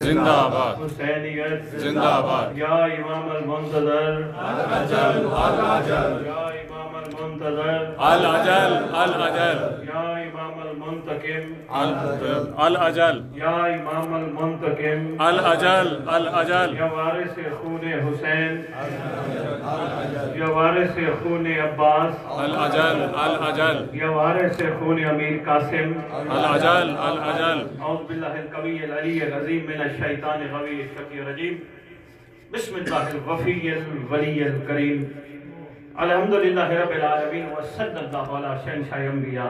زندہ آباد حسینیت زندہ آباد یا امام المنتظر الأجل الأجل یا امام المنتظر الأجل الأجل یا امام المنتقم الأجل یا امام المنتقم الأجل الأجل یا وارث خون حسین یا وارث خون عباس الأجل الأجل یا وارث خون امیر قاسم الأجل الأجل اعوذ باللہ القوی العلی العظیم من الشیطان الغوی الشقی الرجیم بسم اللہ الوفی الولی الکریم الحمدللہ رب العالمین وصلی اللہ علی شہنشاہ انبیاء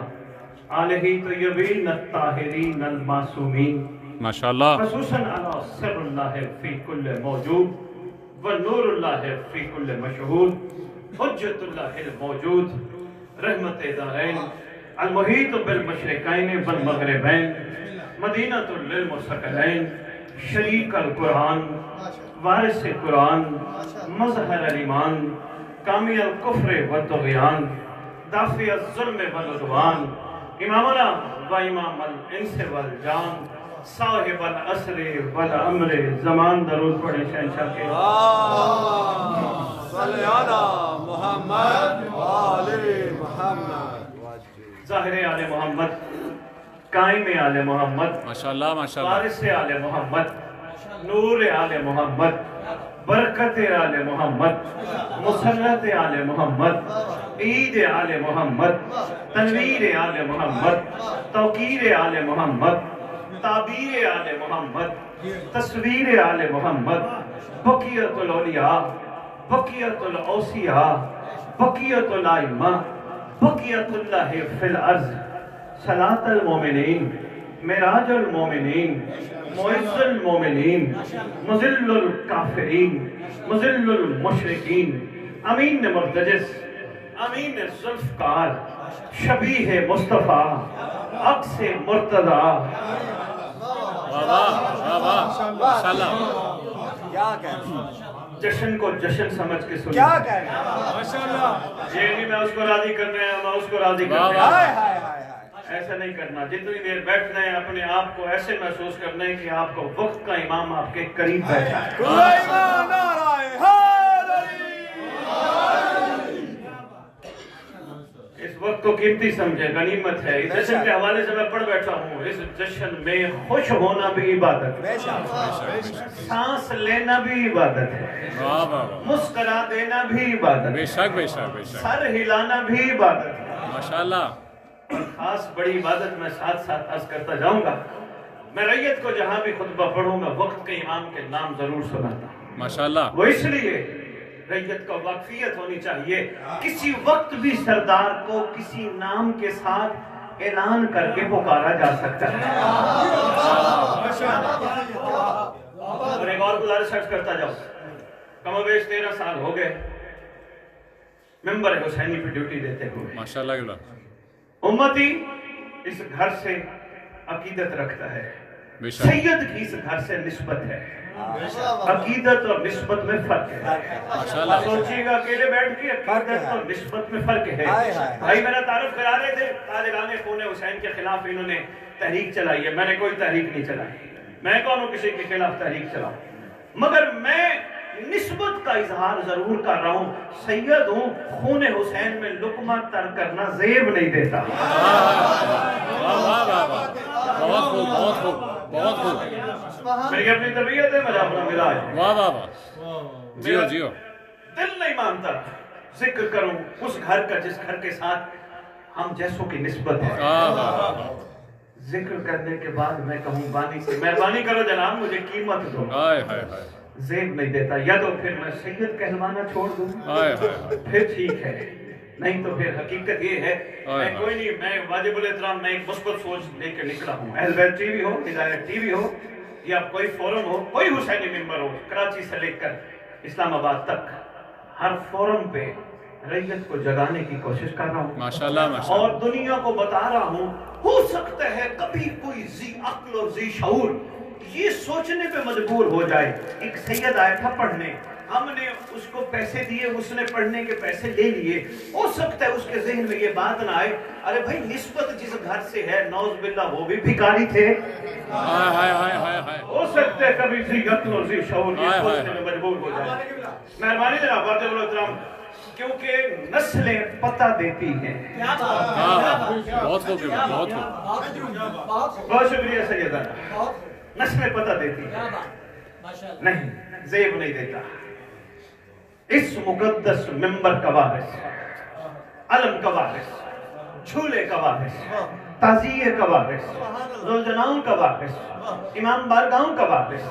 آلہ طیبین الطاہرین المعصومین ماشاءاللہ خصوصاً علی سر اللہ فی کل موجود ونور اللہ فی کل مشہود حجت اللہ الموجود رحمت دارین المحیط بالمشرقین والمغربین مدینۃ للمستقلین شریک القرآن وارث قرآن مظہر الایمان کامی الکفر والطغیان دافع الظلم والعدوان امامنا و امام الانس والجان صاحب العصر والامر زمان درود پڑھیں شہنشاہ کے صلی علی محمد و آل محمد ظاہر آل محمد قائم آل محمد ماشاءاللہ ماشاءاللہ وارث آل محمد نور آل محمد برکت آل محمد مسرت آل محمد عید آل محمد تنویر آل محمد توقیر آل محمد تعبیر آل محمد تصویر آل محمد بقیت الاولیاء بقیت الاوصیاء بقیت الائمہ بقیت اللہ فی الارض صلاة المومنین معراج المومنین معز المومنین مذل الکافرین مذل المشرکین امین مرتجس امین ذوالفقار شبیہ مصطفیٰ عکس مرتضیٰ ماشاءاللہ کیا کہنا جشن کو جشن سمجھ کے سنیں کیا کہنا یہ نہیں میں اس کو راضی کر رہے ہیں میں اس کو راضی کر رہے ہائے ہیں ہائے ہائے ایسا نہیں کرنا جتنی دیر بیٹھنا ہے اپنے آپ کو ایسے محسوس کرنا ہے کہ آپ کو وقت کا امام آپ کے قریب بیٹھا ہے سلیمان نعرہ حیدری اس وقت کو قیمتی سمجھے غنیمت ہے اس جشن کے حوالے سے میں پڑھ بیٹھا ہوں اس جشن میں خوش ہونا بھی عبادت ہے سانس لینا بھی عبادت ہے واہ واہ مسکرا دینا بھی عبادت بے ہے شک بے شک بے شک سر ہلانا بھی عبادت ہے ماشاءاللہ اور خاص بڑی عبادت میں ساتھ ساتھ عرض کرتا جاؤں گا میں ریت کو جہاں بھی خطبہ پڑھوں گا وقت کے امام کے نام ضرور سناتا ہوں ماشاءاللہ وہ اس لیے ریت کا واقفیت ہونی چاہیے کسی وقت بھی سردار کو کسی نام کے ساتھ اعلان کر کے پکارا جا سکتا ہے اور ایک اور گزارش عرض کرتا جاؤں کم و بیش 13 سال ہو گئے ممبر حسینی پہ ڈیوٹی دیتے ہوئے ماشاءاللہ امتی اس گھر سے عقیدت رکھتا ہے بے شک سید کی اس گھر سے نسبت ہے عقیدت اور نسبت میں فرق ہے ماشاءاللہ سوچیے گا اکیلے بیٹھ کے عقیدت اور نسبت میں فرق ہے بھائی میرا تعارف کرا رہے تھے تاجران خون حسین کے خلاف انہوں نے تحریک چلائی ہے میں نے کوئی تحریک نہیں چلائی میں کون ہوں کسی کے خلاف تحریک چلاؤں مگر میں نسبت کا اظہار ضرور کر رہا ہوں سید ہوں خون حسین میں لقمہ تر کرنا زیب نہیں دیتا بہت خوب بہت خوب بہت خوب میری اپنی طبیعت ہے میرا اپنا مزاج ہے واہ واہ واہ جیو جیو دل نہیں مانتا ذکر کروں اس گھر کا جس گھر کے ساتھ ہم جیسوں کی نسبت ہے ذکر کرنے کے بعد میں کہوں بانی سے مہربانی کرو جناب مجھے قیمت دو ہائے ہائے ہائے زیب نہیں دیتا یا تو پھر میں سید کہلوانا چھوڑ دوں ہائے ہائے پھر ٹھیک ہے نہیں تو پھر حقیقت یہ ہے میں کوئی نہیں میں واجب الاحترام میں ایک مثبت سوچ لے کے نکلا ہوں اہل بیت ٹی وی ہو ہدایت ٹی وی ہو یا کوئی فورم ہو کوئی حسینی ممبر ہو کراچی سے لے کر اسلام آباد تک ہر فورم پہ ریت کو جگانے کی کوشش کر رہا ہوں ماشاءاللہ ماشاءاللہ اور دنیا کو بتا رہا ہوں ہو سکتا ہے کبھی کوئی ذی عقل اور ذی شعور یہ سوچنے پہ مجبور ہو جائے ایک سید آیا تھا پڑھنے ہم نے اس کو پیسے دیے اس نے پڑھنے کے پیسے لے لیے ہو سکتا ہے اس کے ذہن میں یہ بات نہ آئے ارے بھائی نسبت جس گھر سے ہے نعوذ باللہ وہ بھی بھکاری تھے हो सकते हैं कभी सी अक्ल और सी शऊर की सोचने में मजबूर हो जाए। मेहरबानी जनाब वाजिब क्योंकि नस्लें पता देती हैं। बहुत खूब बहुत खूब। बहुत शुक्रिया सैयदा। नस्लें पता देती हैं, नहीं ज़ेब नहीं देता। इस मुकद्दस मिंबर का वारिस, अलम का वारिस, झूले का वारिस, ताज़िये का वारिस, रोज़नाओं का वारिस, इमाम बारगाहों का वारिस,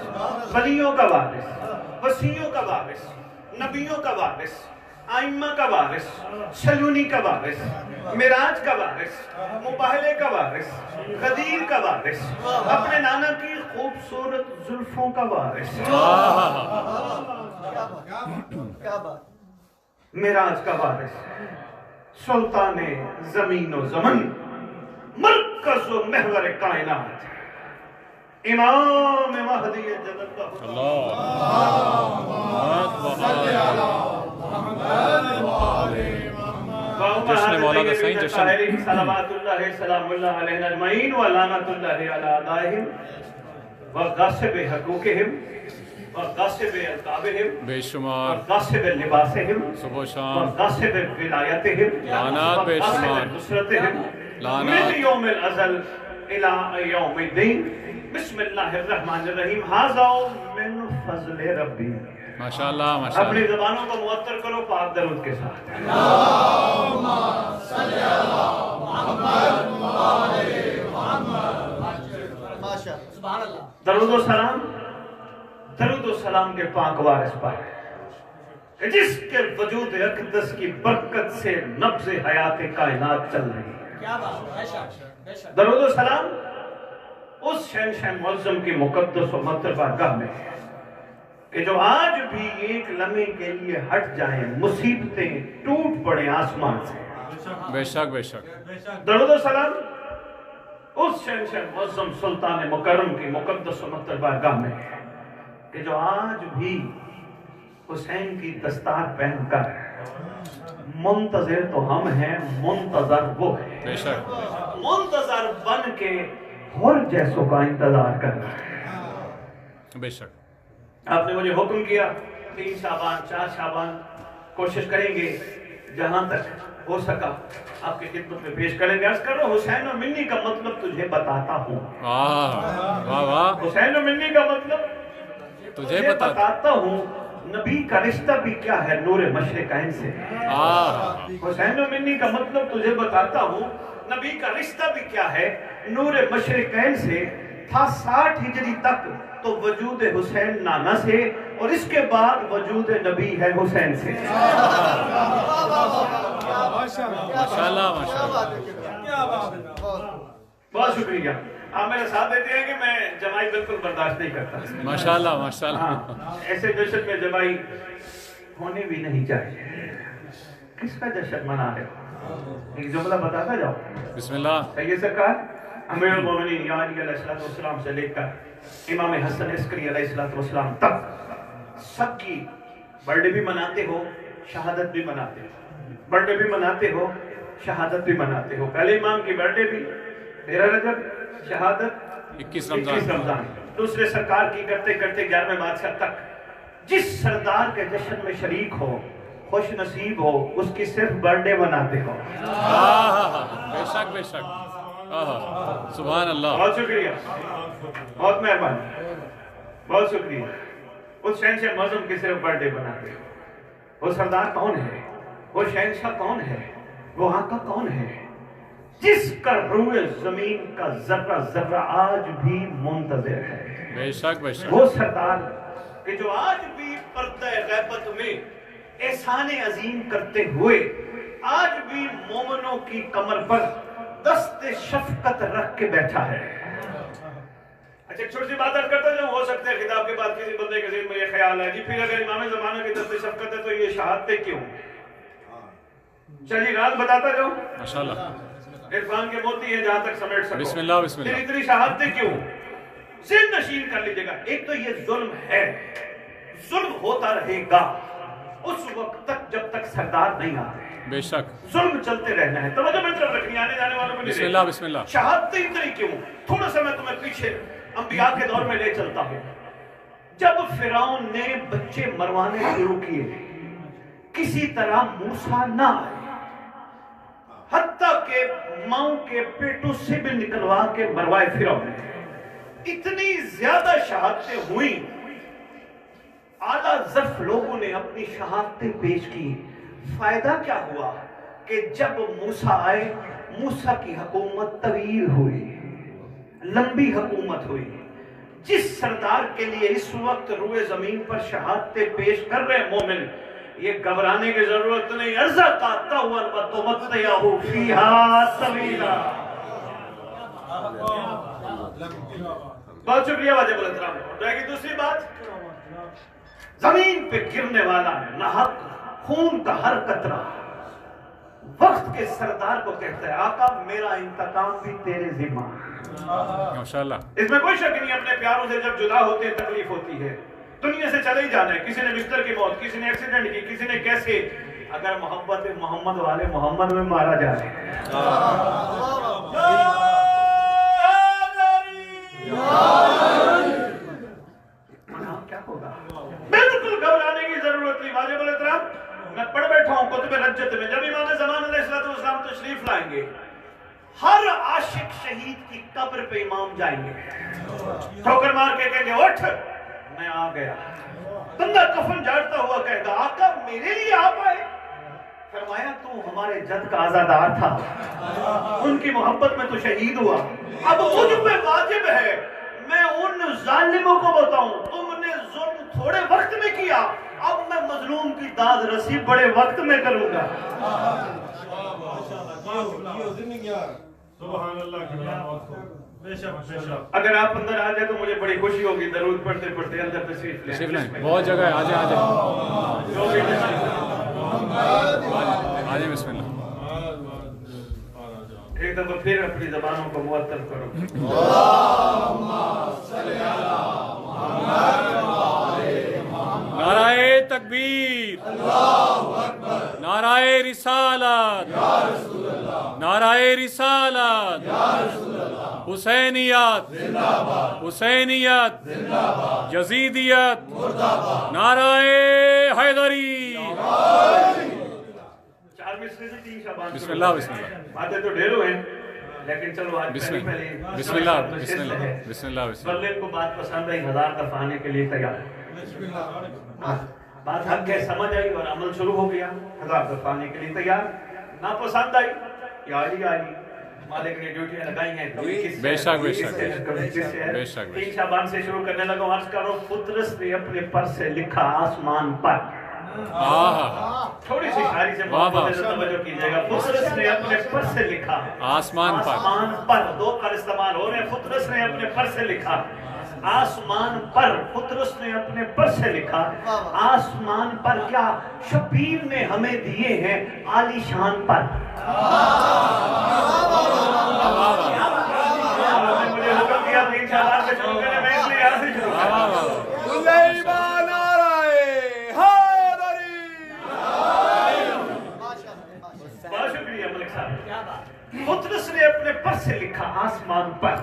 वलियों का वारिस, वसीयों का वारिस, नबियों का वारिस, आइम्मा का वारिस, सलूनी का वारिस, मिराज का वारिस, मुबाहले का वारिस, गदीर का वारिस, अपने नाना की खूबसूरत जुल्फों का वारिस, मिराज का वारिस, सुल्ताने ज़मीन व ज़मन, मरकज़ व महवर कायनात, इमाम महदी जदत जश्न मौलाना सईद जश्न सलावतुल्लाह सलामुल्लाह अलैहि अजमईन व लानतुल्लाह अला अदाइहिम व गासिब हकूक़िहिम व गासिब अलक़ाबिहिम बेशुमार व गासिब लिबासिहिम सुबह व शाम गासिब विलायतिहिम लानात व बेशुमार गासिब नुसरतिहिम लानात मिन यौमिल अज़ल इला यौमिद्दीन बिस्मिल्लाहिर रहमानिर रहीम हाज़ा मिन फ़ज़्ल रब्बी। माशाअल्लाह अपनी माशाअल्लाह। ज़बानों को मुअत्तर करो पाक दरूद के साथ। दरूद सलाम के पाक वारिस पर कि जिसके वजूद अक़दस की बरकत से नब्ज़ हयात कायनात चल रही है। दरूद सलाम उस शहंशाह मुअज़्ज़म की मुक़द्दस व मुक़द्दस बारगाह में कि जो आज भी एक लम्हे के लिए हट जाएं, मुसीबतें टूट पड़े आसमान से। बेशक बेशक। दरूद सलाम उस शहंशाह मुअज़्ज़म सुल्तान मुकर्रम की मुक़द्दस व मुक़द्दस बारगाह में कि जो आज भी हुसैन की दस्तार पहनकर मुंतज़िर तो हम हैं, मुंतज़र वो है। बेशक मुंतज़र बन के हुर जैसों का इंतजार कर रहा है। बेशक। आपने मुझे हुक्म किया 3 शाबान 4 शाबान कोशिश करेंगे जहां तक हो सका आपकी खिदमत में पेश करेंगे। अर्ज़ कर रहा हूं हुसैन और मिन्नी का मतलब तुझे बताता हूँ। वाह वाह वाह। हुसैन और मिन्नी का मतलब तुझे बताता हूँ। नबी का रिश्ता भी क्या है नूर मशरिकैन से। हुसैन और मिन्नी का मतलब तुझे बताता हूँ। नबी का रिश्ता भी क्या है नूर मशरिकैन से। था 60 हिजरी तक तो वजूद हुसैन नाना से और इसके बाद वजूद नबी है हुसैन से। माशाअल्लाह माशाअल्लाह। बहुत शुक्रिया। आप मेरा साथ देते हैं कि मैं जमाई बिल्कुल बर्दाश्त नहीं करता। माशाअल्लाह माशाअल्लाह। हाँ, ऐसे जश्न में जमाई होने भी नहीं चाहिए। किसका जश्न मना रहे हो? एक जुमला बताता जाओ। बिस्मिल्लाह। सैयद सरकार अमीरुल मोमिनीन या अली अलैहिस्सलाम से लेकर इमाम हसन अस्करी अलैहिस्सलाम तक सबकी बर्थडे भी मनाते हो, शहादत भी मनाते हो। बर्थडे भी मनाते हो, शहादत भी मनाते हो। पहले इमाम की बर्थडे भी 13 रजब, शहादत 21 रमजान। दूसरे सरकार की करते करते 11वें बादशाह तक जिस सरदार के जश्न में शरीक हो, खुश नसीब हो, उसकी सिर्फ बर्थडे मनाते हो। बेशक बेशक। सुभान अल्लाह। बहुत शुक्रिया, बहुत मेहरबानी, बहुत शुक्रिया। उस शहंशाह मुअज़्ज़म की सिर्फ बर्थडे बनाते हो। वो सरदार कौन है? वो शहंशाह कौन है? वो आका कौन है? जिसका रूए जमीन का जर्रा जर्रा आज भी मुंतज़िर है। बेशक बेशक। वो सरदार कि जो आज भी पर्दा गैबत में एहसाने अजीम करते हुए आज भी मोमिनों की कमर पर दस्ते शफकत रख के बैठा है। अच्छा, छोटी सी बात करता जाऊं। हो सकता है किताब के बाद किसी बंदे के ज़हन में ये ख्याल है जी फिर अगर इमाम ज़माना की दस्ते शफकत है तो ये शहादतें क्यों? चलिए राज बताता जाऊं। माशाअल्लाह। इरफान के मोती है जहां तक समेट सको। बिस्मिल्लाह बिस्मिल्लाह। इतनी शहादतें क्यों? ज़िंद नशीन कर लीजिएगा। एक तो ये जुल्म है, जुल्म होता रहेगा उस वक्त तक जब तक सरदार नहीं आते। बेशक। जुल्म चलते रहना है। तवज्जो मेरी तरफ रखनी, आने जाने वालों को नहीं। बिस्मिल्लाह बिस्मिल्लाह। शहादतें इतनी क्यों? थोड़ा सा मैं तुम्हें पीछे انبیاء کے دور میں لے چلتا ہوں. جب فرعون نے بچے مروانے شروع کیے کسی طرح موسیٰ نہ آئے, حتیٰ کہ ماؤں کے پیٹوں سے بھی نکلوا کے مروائے فرعون نے. اتنی زیادہ شہادتیں ہوئیں, اعلیٰ ظرف لوگوں نے اپنی شہادتیں پیش کی. فائدہ کیا ہوا کہ جب موسیٰ آئے, موسیٰ کی حکومت طویل ہوئی, لمبی حکومت ہوئی. جس سردار کے لیے اس وقت روئے زمین پر شہادتیں پیش کر رہے مومن, یہ گھبرانے کی ضرورت نہیں. ارزا قاتا ہوا وَتُمَتِّعُهُ فِيهَا طَوِيلًا. بہت شکریہ واجب الاحترام. رہے گی دوسری بات, زمین پہ گرنے والا ہے ناحق خون کا ہر قطرہ وقت کے سردار کو کہتا ہے آقا میرا انتقام بھی تیرے ذمہ. ماشاءاللہ. اس میں کوئی شک نہیں, اپنے پیاروں سے جب جدا ہوتے ہیں تکلیف ہوتی ہے, دنیا سے چلے ہی جانا ہے. کسی نے بستر کی موت, کسی نے ایکسیڈنٹ کی, کسی نے کیسے. اگر محبت محمد والے محمد میں مارا جا رہے ہیں, کیا ہوگا؟ بالکل گھبرانے کی ضرورت نہیں. واجب الاحترام, میں پڑھ بیٹھا ہوں کتب رجت میں, جب امام زمان علیہ السلام تشریف لائیں گے, ہر عاشق شہید کی قبر پہ امام جائیں گے, ٹھوکر مار کے کہیں گے اٹھ میں آ گیا. بندہ کفن جاڑتا ہوا کہے گا آقا میرے لیے آپ آئے. فرمایا تو ہمارے جد کا آزادار تھا, ان کی محبت میں تو شہید ہوا. اب مجھ پہ واجب ہے میں ان ظالموں کو بتاؤں تم نے ظلم تھوڑے وقت میں کیا, اب میں مظلوم کی داد رسی بڑے وقت میں کروں گا. اگر آپ اندر آ جائے تو مجھے بڑی خوشی ہوگی. درود پڑھتے پڑھتے اندر تشریف لیں. بہت جگہ ہے, آجائیں آجائیں بسم اللہ. ایک دفعہ پھر اپنی زبانوں کو معطل کرو. نعرہ تکبیر, نعرہ رسالت, نعرہ رسالت, حسینیت, حسینیت, یزیدیت, نعرہ حیدری. بسم اللہ بسم اللہ. باتیں تو ڈھیروں ہیں لیکن چلو آج بسم پہلی اللہ بسم اللہ بسم اللہ بسم اللہ بسم اللہ. بلے کو بات پسند آئی, 1000 دفعہ آنے کے لیے تیار ہے. بات حق ہے, سمجھ آئی اور عمل شروع ہو گیا, 1000 دفعہ آنے کے لیے تیار. نہ پسند آئی یا علی علی مالک نے ڈیوٹیاں لگائی ہیں, بے شک بے شک بے شک. 3 شعبان سے شروع کرنے لگا. عرض کرو فطرت نے اپنے پر سے لکھا آسمان پر. تھوڑی سی شاعری سے توجہ کیجئے گا. فطرت نے اپنے پر سے لکھا آسمان پر. آسمان پر 2 پر استعمال ہو رہے ہیں. فطرت نے اپنے پر سے لکھا آسمان پر. فطرت نے اپنے پر سے لکھا آسمان پر. کیا شبیر نے ہمیں دیے ہیں عالی شان پر. مجھے حکم دیا 3 شعبان سے شروع کرنے, میں اس لیے یہاں سے شروع کروں. فطرت نے اپنے پر سے لکھا آسمان پر.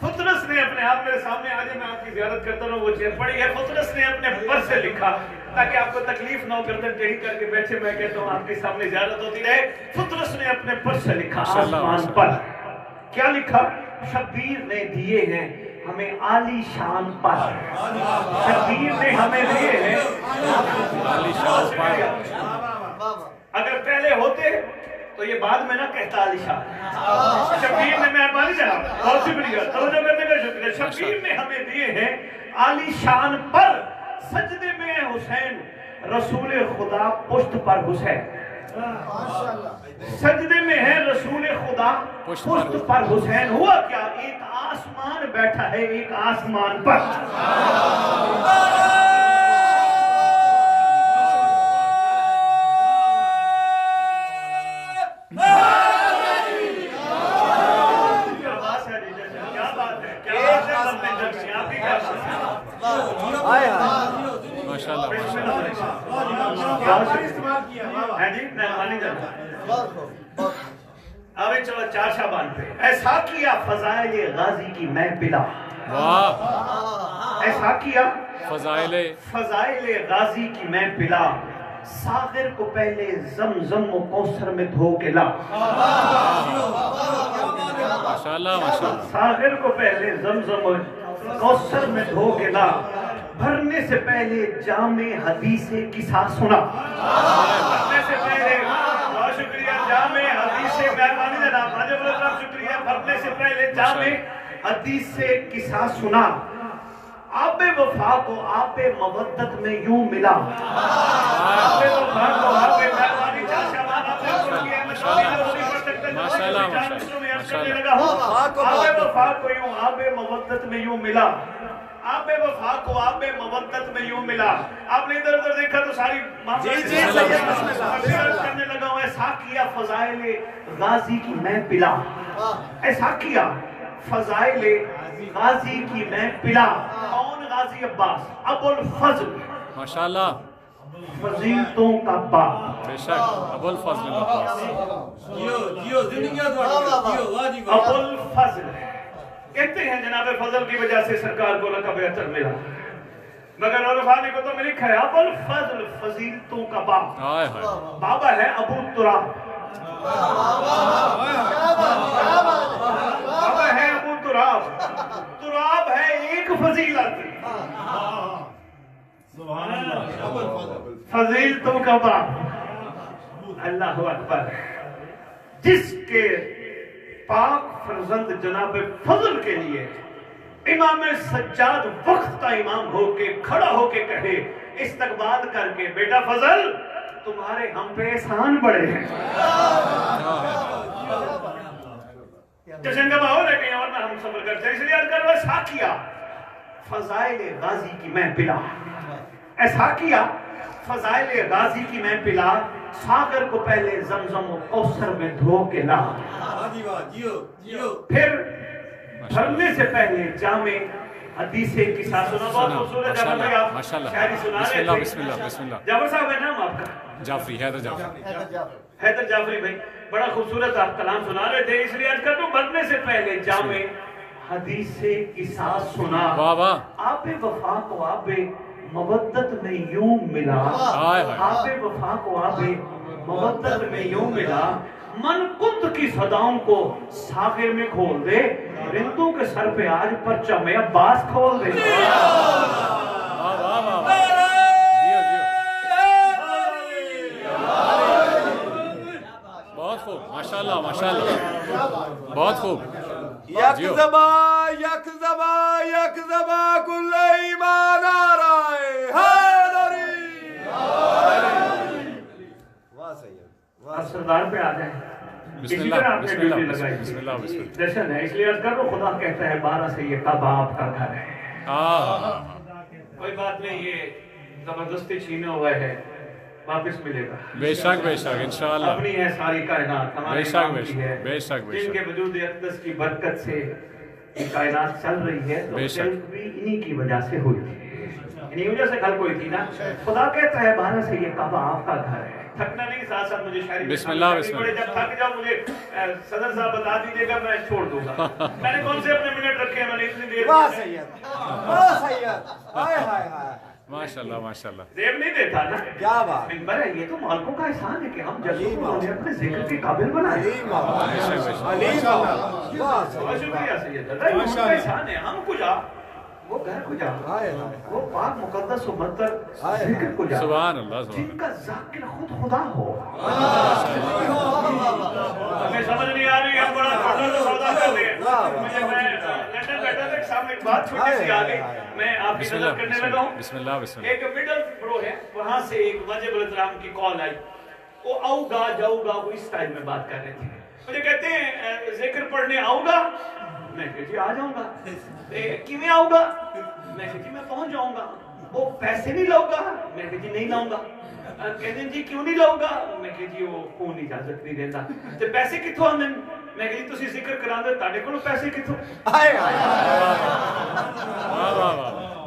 فطرت نے اپنے آپ میرے سامنے آ جائے, میں آپ کی زیارت کرتا ہوں, وہ چیز پڑی ہے. فطرت نے اپنے پر سے لکھا تاکہ آپ کو تکلیف نہ ہو, گردن ٹیڑھی کر کے بیٹھے, میں کہتا ہوں آپ کے سامنے زیارت ہوتی رہے. فطرت نے اپنے پر سے لکھا آسمان پر. کیا لکھا؟ شبیر نے دیے ہیں ہمیں عالی شان پر. شبیر نے ہمیں دیے ہیں عالی شان پر. اگر پہلے ہوتے تو یہ بعد میں نہ کہتا علی شان. شبیر نے مہربانی جناب, بہت شکریہ, توجہ کرنے کا شکریہ. شبیر نے ہمیں دیے ہیں عالی شان پر. سجدے میں ہے حسین, رسول خدا پشت پر حسین. سجدے میں ہے رسول خدا پشت پر حسین. ہوا کیا؟ ایک آسمان بیٹھا ہے ایک آسمان پر. اب چلو 4 شعبان پہ. ایسا کیا فضائل غازی کی میں پلا, واہ ایسا کیا فضائل فضائل غازی کی میں پلا ساغر کو پہلے زمزم و کوثر میں دھو کے لا ماشاءاللہ ماشاءاللہ ساغر کو پہلے زمزم و کوثر میں دھو کے لا بھرنے سے پہلے جام حدیث قصہ سنا بھرنے سے پہلے بہت شکریہ جام حدیث مہربانی جناب واجب الرحمن شکریہ بھرنے سے پہلے جام حدیث قصہ سنا آب وفا کو آب مودت میں یوں ملا آب وفا کو آب مہربانی چاشامان آپ نے سن لیا ماشاءاللہ آب وفا کو یوں آب مودت میں یوں ملا آب وفا کو آب مودت میں یوں ملا آپ نے ادھر ادھر دیکھا تو ساری کرنے لگا ہوں ایسا کیا فضائل غازی کی میں پلا ایسا کیا فضائل غازی کی میں پلا کون غازی عباس ابو الفضل ماشاءاللہ فضیلتوں کا باپ بے شک ابو الفضل عباس ابو الفضل کہتے ہیں جناب فضل کی وجہ سے سرکار کو لقب عطر ملا مگر عرفانی کو تو میں لکھا ہے ابو الفضل فضیلتوں کا باپ ہائے ہائے بابا ہے ابو تراب بابا ہے ابو تراب تراب ہے ایک فضیلت فضیلتوں کا باپ اللہ اکبر جس کے پاک فرزند جناب فضل کے لیے امام سجاد وقت کا امام ہو کے کھڑا ہو کے کہے استقبال کر کے بیٹا فضل تمہارے ہم پہ احسان بڑے ہیں جشن کا ماحول ہے کہیں اور نہ ہم سفر کرتے ہیں اس لیے عرض کر ایسا کیا فضائل غازی کی میں پلا ایسا کیا فضائل غازی کی میں پلا ساغر کو پہلے زمزم و کوثر میں دھو کے لا پھر بھرنے سے پہلے جامع حدیث قصہ سنا بہت خوبصورت جب میں آپ شاعری سنا رہے تھے بسم اللہ بسم اللہ جعفر صاحب ہے نام آپ کا جعفری حیدر جعفری حیدر جعفری بھائی بڑا خوبصورت آپ کلام سنا رہے تھے اس لیے آج کر تو بھرنے سے پہلے جامع حدیث قصہ سنا واہ واہ آپ وفا کو آپ مودت میں یوں ملا آپ وفا کو آپ مودت میں یوں ملا من کند کی صداؤں کو ساغر میں کھول دے رندوں کے سر پہ آج پرچم عباس کھول دے بہت خوب ماشاءاللہ ماشاءاللہ بہت خوب یک زبا کل ایمان آرائے حیدری واہ سید آپ سردار پہ آ جائیں بسم اللہ بسم اللہ بسم اللہ بسم اللہ جشن ہے اس لیے عرض کرو خدا کہتا ہے 12 سے یہ کعبہ آپ کا گھر ہے کوئی بات نہیں یہ زبردستی چھینے ہوئے ہے واپس ملے گا بے شک انشاءاللہ اپنی ہے ساری کائنات ہمارے امام کی ہے بے شک جن کے وجود اقدس کی برکت سے یہ کائنات چل رہی ہے تو چل بھی انہی کی وجہ سے ہوئی تھی انہی وجہ سے گھر کوئی تھی نا خدا کہتا ہے 12 سے یہ کعبہ آپ کا گھر ہے تھکنا نہیں ساتھ ساتھ مجھے شاعری بسم اللہ بسم اللہ جب تھک جاؤ مجھے صدر صاحب بتا دیجیے گا میں چھوڑ دوں گا میں نے کون سے اپنے منٹ رکھے ہیں میں نے اتنی دیر واہ سید ہائے ہائے ہائے ماشاءاللہ ماشاءاللہ زیب نہیں دیتا نا کیا بات ممبر ہے یہ تو مالکوں کا احسان ہے کہ ہم جلسوں کو انہیں اپنے ذکر کے قابل بنائیں علیم بہت شکریہ سید اللہ یہ ان کا احسان ہے ہم کو جا وہ گھر کو جا وہ پاک مقدس و مطر ذکر کو جا سبحان اللہ جن کا ذاکر خود خدا ہو ہمیں سمجھ نہیں آ رہی ہم بڑا چھوٹا سا سودا کر رہے ہیں مجھے میں لندن بیٹھا تھا سامنے ایک بات چھوٹی سی آ گئی میں آپ کی نظر کرنے لگا ہوں بسم اللہ بسم اللہ ایک مڈل برو ہے وہاں سے ایک واجب الاسلام کی کال آئی وہ آؤ گا جاؤ گا وہ اس ٹائم میں بات کر رہے تھے مجھے کہتے ہیں ذکر پڑھنے آؤ گا میں کہا جی آ جاؤں گا کیویں آؤں گا میں کہا جی میں پہنچ جاؤں گا وہ پیسے نہیں لاؤں گا میں کہا جی نہیں لاؤں گا کہتے ہیں جی کیوں نہیں لاؤں گا میں کہا جی وہ کون اجازت نہیں دیتا تو پیسے کتوں آنے میں کہا جی تسی ذکر کرا دے تاڑے کو پیسے کتوں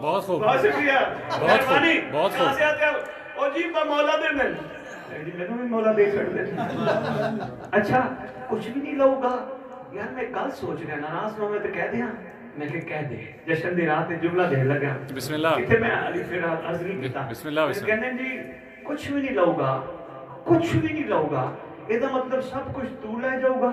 بہت خوب بہت شکریہ بہت خوب بہت کہاں سے خوب آتے ہو او جی مولا دے میں جی میں بھی مولا دے چھڑ دے اچھا کچھ بھی نہیں لاؤں گا یار میں کل سوچ رہا ناراض نہ میں تو کہہ دیا میں کہ کہہ دے جشن دی رات جملہ دے لگا بسم اللہ کتے میں علی پھر عرض نہیں کیتا بسم اللہ کہنے جی کچھ بھی نہیں لوں گا کچھ بھی نہیں لوں گا یہ مطلب سب کچھ تو لے جاؤ گا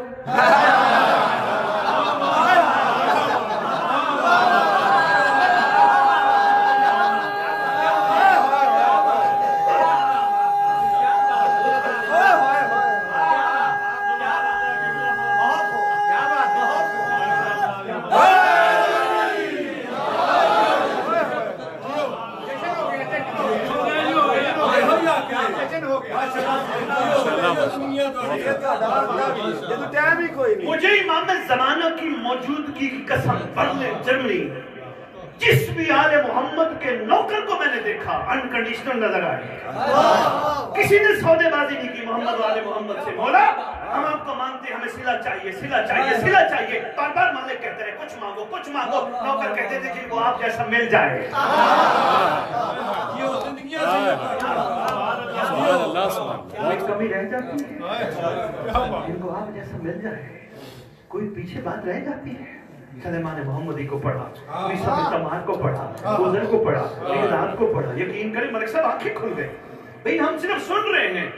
مجھے امام زمانہ کی موجودگی کی قسم برلن جرمنی جس بھی آل محمد کے نوکر کو میں نے دیکھا انکنڈیشنل نظر آئے کسی نے سودے بازی نہیں کی محمد و آل محمد سے مولا ہم آپ کو مانتے ہمیں صلہ چاہیے صلہ چاہیے صلہ چاہیے بار بار مالک کہتے رہے کچھ مانگو نوکر کہتے تھے جن کو آپ جیسا مل جائے کوئی کمی رہ جاتی ہے جن کو آپ جیسا مل جائے کوئی پیچھے بات رہ جاتی ہے سلیمان محمدی کو پڑھا عیسیٰ بن تمار کو پڑھا گوزر کو پڑھا لیکن کو پڑھا یقین کریں ملک صاحب آنکھیں کھل گئے بھئی ہم صرف سن رہے ہیں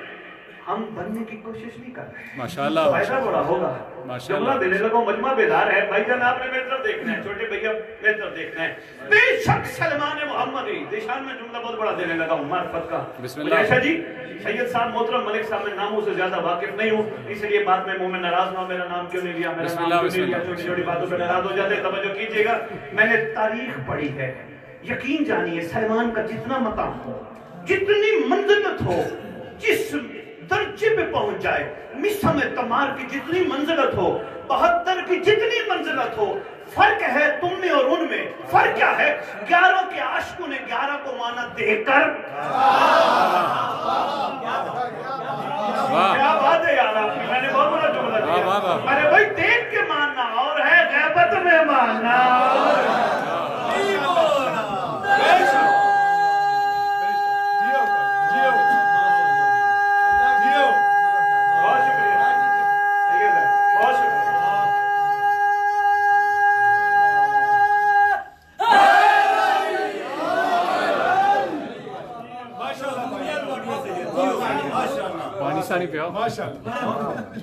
ہم بننے کی کوشش نہیں کر رہے ماشاءاللہ فائدہ بڑا ہوگا جملہ دینے لگو مجمع بیدار ہے بھائی جان آپ نے میری طرف دیکھنا ہے چھوٹے بھیا میری طرف دیکھنا ہے بے شک سلمان محمدی دیشان میں جملہ بہت بڑا دینے لگا ہوں معرفت کا بسم اللہ عائشہ جی سید صاحب محترم ملک صاحب میں ناموں سے زیادہ واقف نہیں ہوں اس لیے بات میں منہ میں ناراض نہ ہو میرا نام کیوں نہیں لیا میرا نام کیوں نہیں لیا چھوٹی چھوٹی باتوں پہ ناراض ہو جاتے توجہ کیجئے گا میں نے تاریخ پڑھی ہے یقین جانیے سلمان کا جتنا مقام ہو جتنی منزلت ہو جس درجے پہ پہنچ جائے مصر میں تمار کی جتنی منزلت ہو 72 کی جتنی منزلت ہو فرق ہے تم میں اور ان میں فرق کیا ہے 11 کے عاشقوں نے 11 کو مانا دیکھ کر کیا بات ہے یار آپ کی میں نے بہت بڑا جملہ دیا میں نے بھائی دیکھ کے ماننا اور ہے غیبت میں ماننا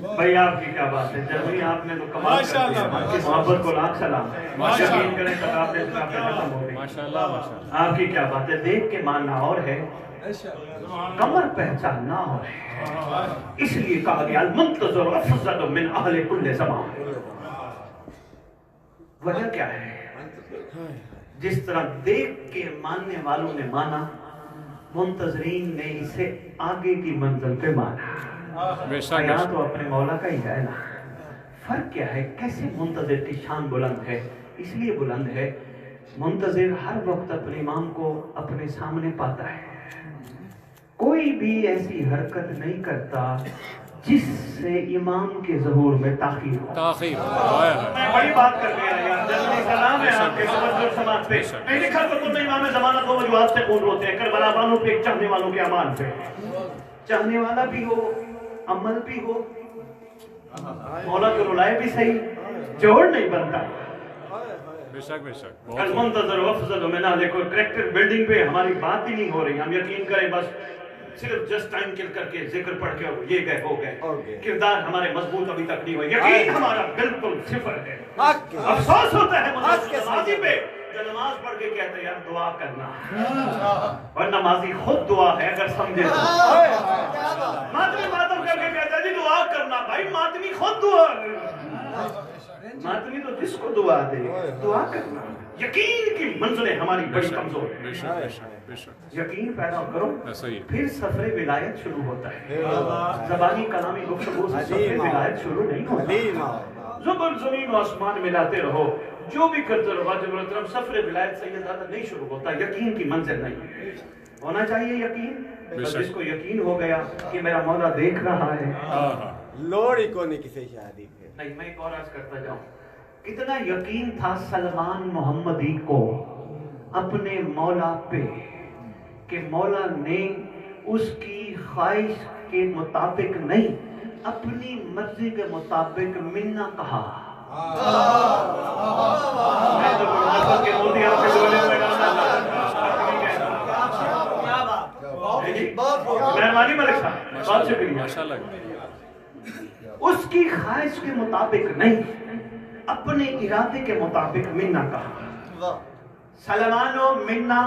بھائی آپ کی کیا بات ہے جرمنی آپ نے تو کمال کر دیا آپ کی محبت کو لاکھ سلام یقین کریں تقاب نے ختم ہو گئی آپ کی کیا بات ہے دیکھ کے ماننا اور ہے کمر پہچاننا اور ہے اس لیے کہا گیا المنتظر افضل من اہل کل زمان وجہ کیا ہے جس طرح دیکھ کے ماننے والوں نے مانا منتظرین نے اسے آگے کی منزل پہ مانا بیان تو اپنے مولا کا ہی ہے نا فرق کیا ہے کیسے منتظر کی شان بلند ہے اس لیے بلند ہے منتظر ہر وقت اپنے امام کو اپنے سامنے پاتا ہے کوئی بھی ایسی حرکت نہیں کرتا جس سے امام کے ظہور میں تاخیر ہو میں بڑی بات کر گیا یار جلدی سلام ہے آپ کے سمجھ سماج پہ میں لکھا تو میں امام زمانہ کو وجوہات سے خون روتے ہیں کربلا والوں پہ چاہنے والوں کے امان پہ چاہنے والا بھی ہو عمل بھی ہو مولا کو رلائے بھی صحیح جوڑ نہیں بنتا المنتظر افضل من اہل کل کریکٹر بلڈنگ پہ ہماری بات ہی نہیں ہو رہی ہم یقین کریں بس صرف جسٹ ٹائم کل کر کے ذکر پڑھ کے یہ گئے ہو گئے کردار ہمارے مضبوط ابھی تک نہیں ہوئے یقین ہمارا بالکل صفر ہے افسوس ہوتا ہے نمازی پہ جو نماز پڑھ کے کہتے ہیں یار دعا کرنا اور نمازی خود دعا ہے اگر سمجھے ماتمی ماتم کر کے کہتا ہے جی دعا کرنا بھائی ماتمی خود دعا ماتمی تو جس کو دعا دے دعا کرنا یقین کی منزلیں ہماری بڑی کمزور ہیں یقین پیدا کرو پھر سفر ولایت شروع ہوتا ہے زبانی کلامی گفتگو سے سفر ولایت شروع نہیں ہوتا زبر زمین و آسمان ملاتے رہو جو بھی کرتے رہو واجب الرحم سفر ولایت سے یہ زیادہ نہیں شروع ہوتا یقین کی منزل نہیں ہونا چاہیے یقین جس کو یقین ہو گیا کہ میرا مولا دیکھ رہا ہے لوڑی کو نہیں کسی شادی پہ نہیں میں ایک اور عرض کرتا جاؤں کتنا یقین تھا سلمان محمدی کو اپنے مولا پہ کہ مولا نے اس کی خواہش کے مطابق نہیں اپنی مرضی کے مطابق منا کہا میں تو محبت کے موتی آپ کے بولے میں ڈالنا مہربانی ملک صاحب، بہت شکریہ۔ ماشاءاللہ اس کی خواہش کے مطابق نہیں، اپنے ارادے کے مطابق منا کہا۔ سلمان و منا،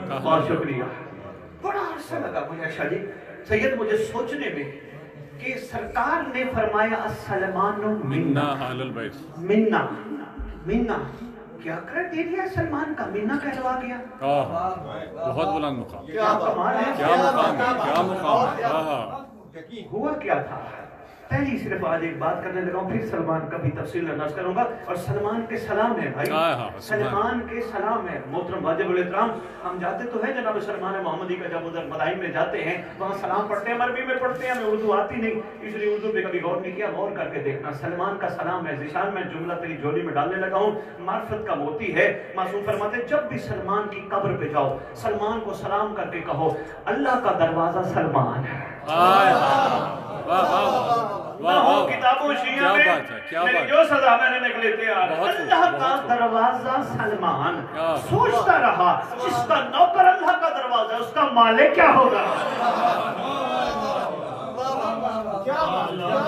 بہت شکریہ۔ بڑا عرصہ لگا مجھے اچھا جی سید مجھے سوچنے میں کہ سرکار نے فرمایا السلمان و منا اہل البیت، منا منا کیا کرائٹیریا سلمان کا منا کہلوا گیا؟ بہت بلند مقام، کیا کمال ہے، کیا مقام ہے، کیا مقام ہے۔ ہوا کیا تھا؟ پہلی صرف آج ایک بات کرنے لگا ہوں، پھر سلمان کا بھی تفصیل نرس کروں گا۔ اور سلمان کے سلام ہے بھائی، سلمان کے سلام ہے محترم واجب الاحترام۔ ہم جاتے تو ہیں جناب سلمان محمدی کا، جب ادھر مدائن میں جاتے ہیں وہاں سلام پڑھتے ہیں، عربی میں پڑھتے ہیں، ہمیں اردو آتی نہیں اس لیے اردو پہ کبھی غور نہیں کیا، غور کر کے دیکھنا۔ سلمان کا سلام ہے، ذیشان میں جملہ تیری جھولی میں ڈالنے لگا ہوں، معرفت کا موتی ہے۔ معصوم فرماتے جب بھی سلمان کی قبر پہ جاؤ سلمان کو سلام کر کے کہو اللہ کا دروازہ سلمان ہے۔ کتابوں شیعہ میں میری جو سزا میں نے نکلے تھے اللہ کا دروازہ سلمان، سوچتا رہا جس کا نوکر اللہ کا دروازہ اس کا مالک کیا ہوگا؟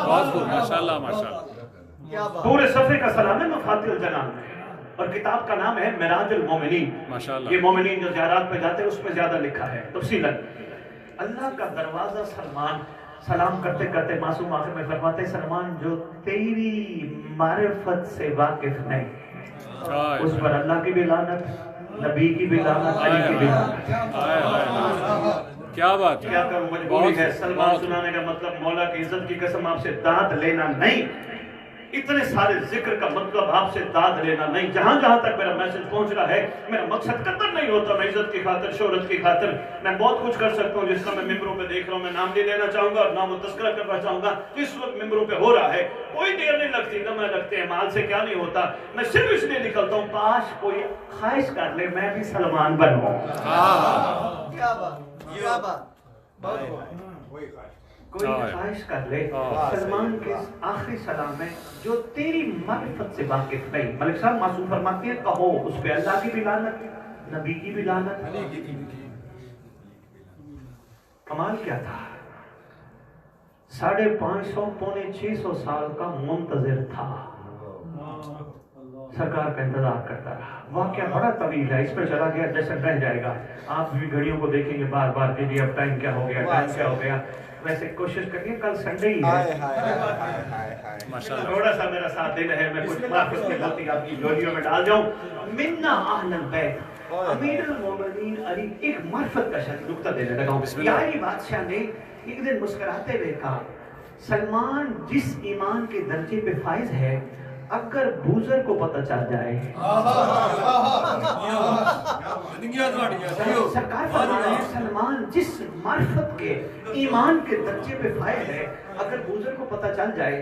بہت خوب، ماشاءاللہ ماشاءاللہ۔ پورے صفحے کا سلام ہے مفاتیح الجنان میں، اور کتاب کا نام ہے معراج المومنین۔ ماشاءاللہ یہ مومنین جو زیارات پہ جاتے ہیں اس میں زیادہ لکھا ہے تفصیلاً۔ اللہ کا دروازہ سلمان، سلام کرتے کرتے معصوم آخر میں فرماتے سلمان جو تیری معرفت سے واقف نہیں اس پر اللہ کی بھی لعنت، نبی کی بھی لعنت، علی کی بھی لعنت۔ کیا بات ہے، کیا کروں مجبوری ہے سلمان سنانے کا مطلب مولا کی عزت کی قسم آپ سے داد لینا نہیں، اتنے سارے ذکر کا مطلب آپ سے داد لینا نہیں۔ جہاں جہاں تک میرا میسج پہنچ رہا ہے میرا مقصد قطر نہیں ہوتا میں عزت کی خاطر شہرت کی خاطر میں بہت کچھ کر سکتا ہوں جس کا میں ممبروں پہ دیکھ رہا ہوں، میں نام نہیں لینا چاہوں گا اور نام و تذکرہ کرنا چاہوں گا جس وقت ممبروں پہ ہو رہا ہے، کوئی دیر نہیں لگتی نہ میں لگتے ہیں، مال سے کیا نہیں ہوتا، میں صرف اس لیے نکلتا ہوں کاش کوئی خواہش کر لے میں بھی سلمان بنوں۔ کیا بات، کیا بات، کوئی خواہش کر لے سلمان کے آخری سلام ہے جو تیری معرفت سے واقف نہیں۔ ملک صاحب معصوم فرماتے ہیں کہو اس پہ اللہ کی بھی لعنت، نبی کی بھی لعنت۔ کمال کیا تھا، 550 پونے 600 سال کا منتظر تھا، سرکار کا انتظار کرتا رہا۔ واقعہ بڑا طویل ہے، اس پر چلا گیا جیسے رہ جائے گا، آپ بھی گھڑیوں کو دیکھیں گے بار بار کہ اب ٹائم کیا ہو گیا، ٹائم کیا ہو گیا۔ ویسے کوشش کریے کل سنڈے ہی ہے، تھوڑا سا میرا ساتھ دینا ہے، میں کچھ معرفت کی غلطی آپ کی جولیوں میں ڈال جاؤں۔ منا اہل البیت، امیر المومنین علی، ایک معرفت کا نقطہ دینے لگا ہوں۔ علی بادشاہ نے ایک دن مسکراتے ہوئے کہا سلمان جس ایمان کے درجے پہ فائز ہے اگر بوزر کو پتہ چل جائے، سرکار فرماتے ہیں سلمان جس معرفت کے ایمان کے درجے پہ فائز ہے اگر بوزر کو پتہ چل جائے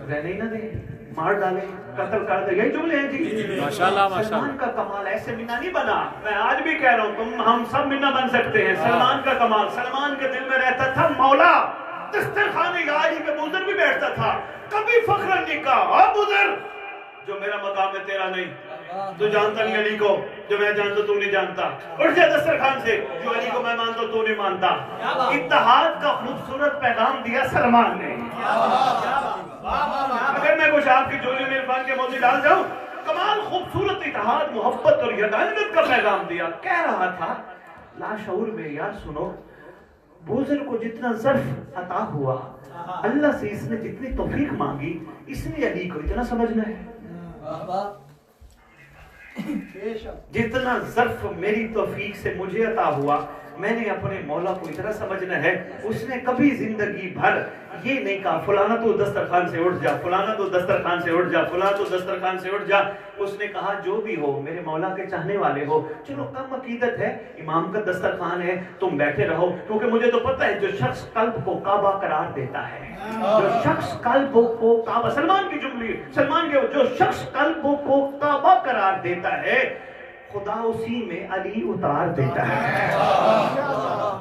رہنے ہی نہ دے، مار ڈالے، قتل کر دے، یہی جملے ہیں جی۔ ماشاءاللہ سلمان کا کمال ایسے منا نہیں بنا، میں آج بھی کہہ رہا ہوں ہم سب منا بن سکتے ہیں۔ سلمان کا کمال، سلمان کے دل میں رہتا تھا مولا، دسترخوان الہی پہ بوزر بھی بیٹھتا تھا، کبھی فخر نہیں کہا بوزر جو میرا مقام ہے تیرا نہیں، تو جانتا نہیں علی کو، جو میں جانتا تو نہیں جانتا، اٹھ جا دسترخوان سے، جو علی کو میں مانتا تو نہیں مانتا۔ اتحاد کا خوبصورت پیغام دیا سلمان نے۔ اگر میں کچھ آپ کی جولی میں عرفان کے موضوع ڈال جاؤں، کمال خوبصورت اتحاد، محبت اور یگانیت کا پیغام دیا۔ کہہ رہا تھا لاشعور میں یار سنو، بوزر کو جتنا ظرف عطا ہوا اللہ سے اس نے جتنی توفیق مانگی اس نے علی کو اتنا سمجھنا ہے، جتنا ظرف میری توفیق سے مجھے عطا ہوا میں نے اپنے مولا کو اتنا سمجھنا ہے۔ اس نے کبھی زندگی بھر یہ نہیں کہا فلانا تو دسترخوان سے اٹھ جا، فلانا تو دسترخوان سے اٹھ جا، فلانا تو دسترخوان سے اٹھ جا۔ اس نے کہا جو بھی ہو میرے مولا کے چاہنے والے ہو، چلو کم عقیدت ہے، امام کا دسترخوان ہے، تم بیٹھے رہو، کیونکہ مجھے تو پتہ ہے جو شخص قلب کو کعبہ قرار دیتا ہے، جو شخص قلب کو کعبہ، سلمان کی جملی، سلمان کے جو شخص قلب کو کعبہ قرار دیتا ہے خدا اسی میں علی اتار دیتا ہے،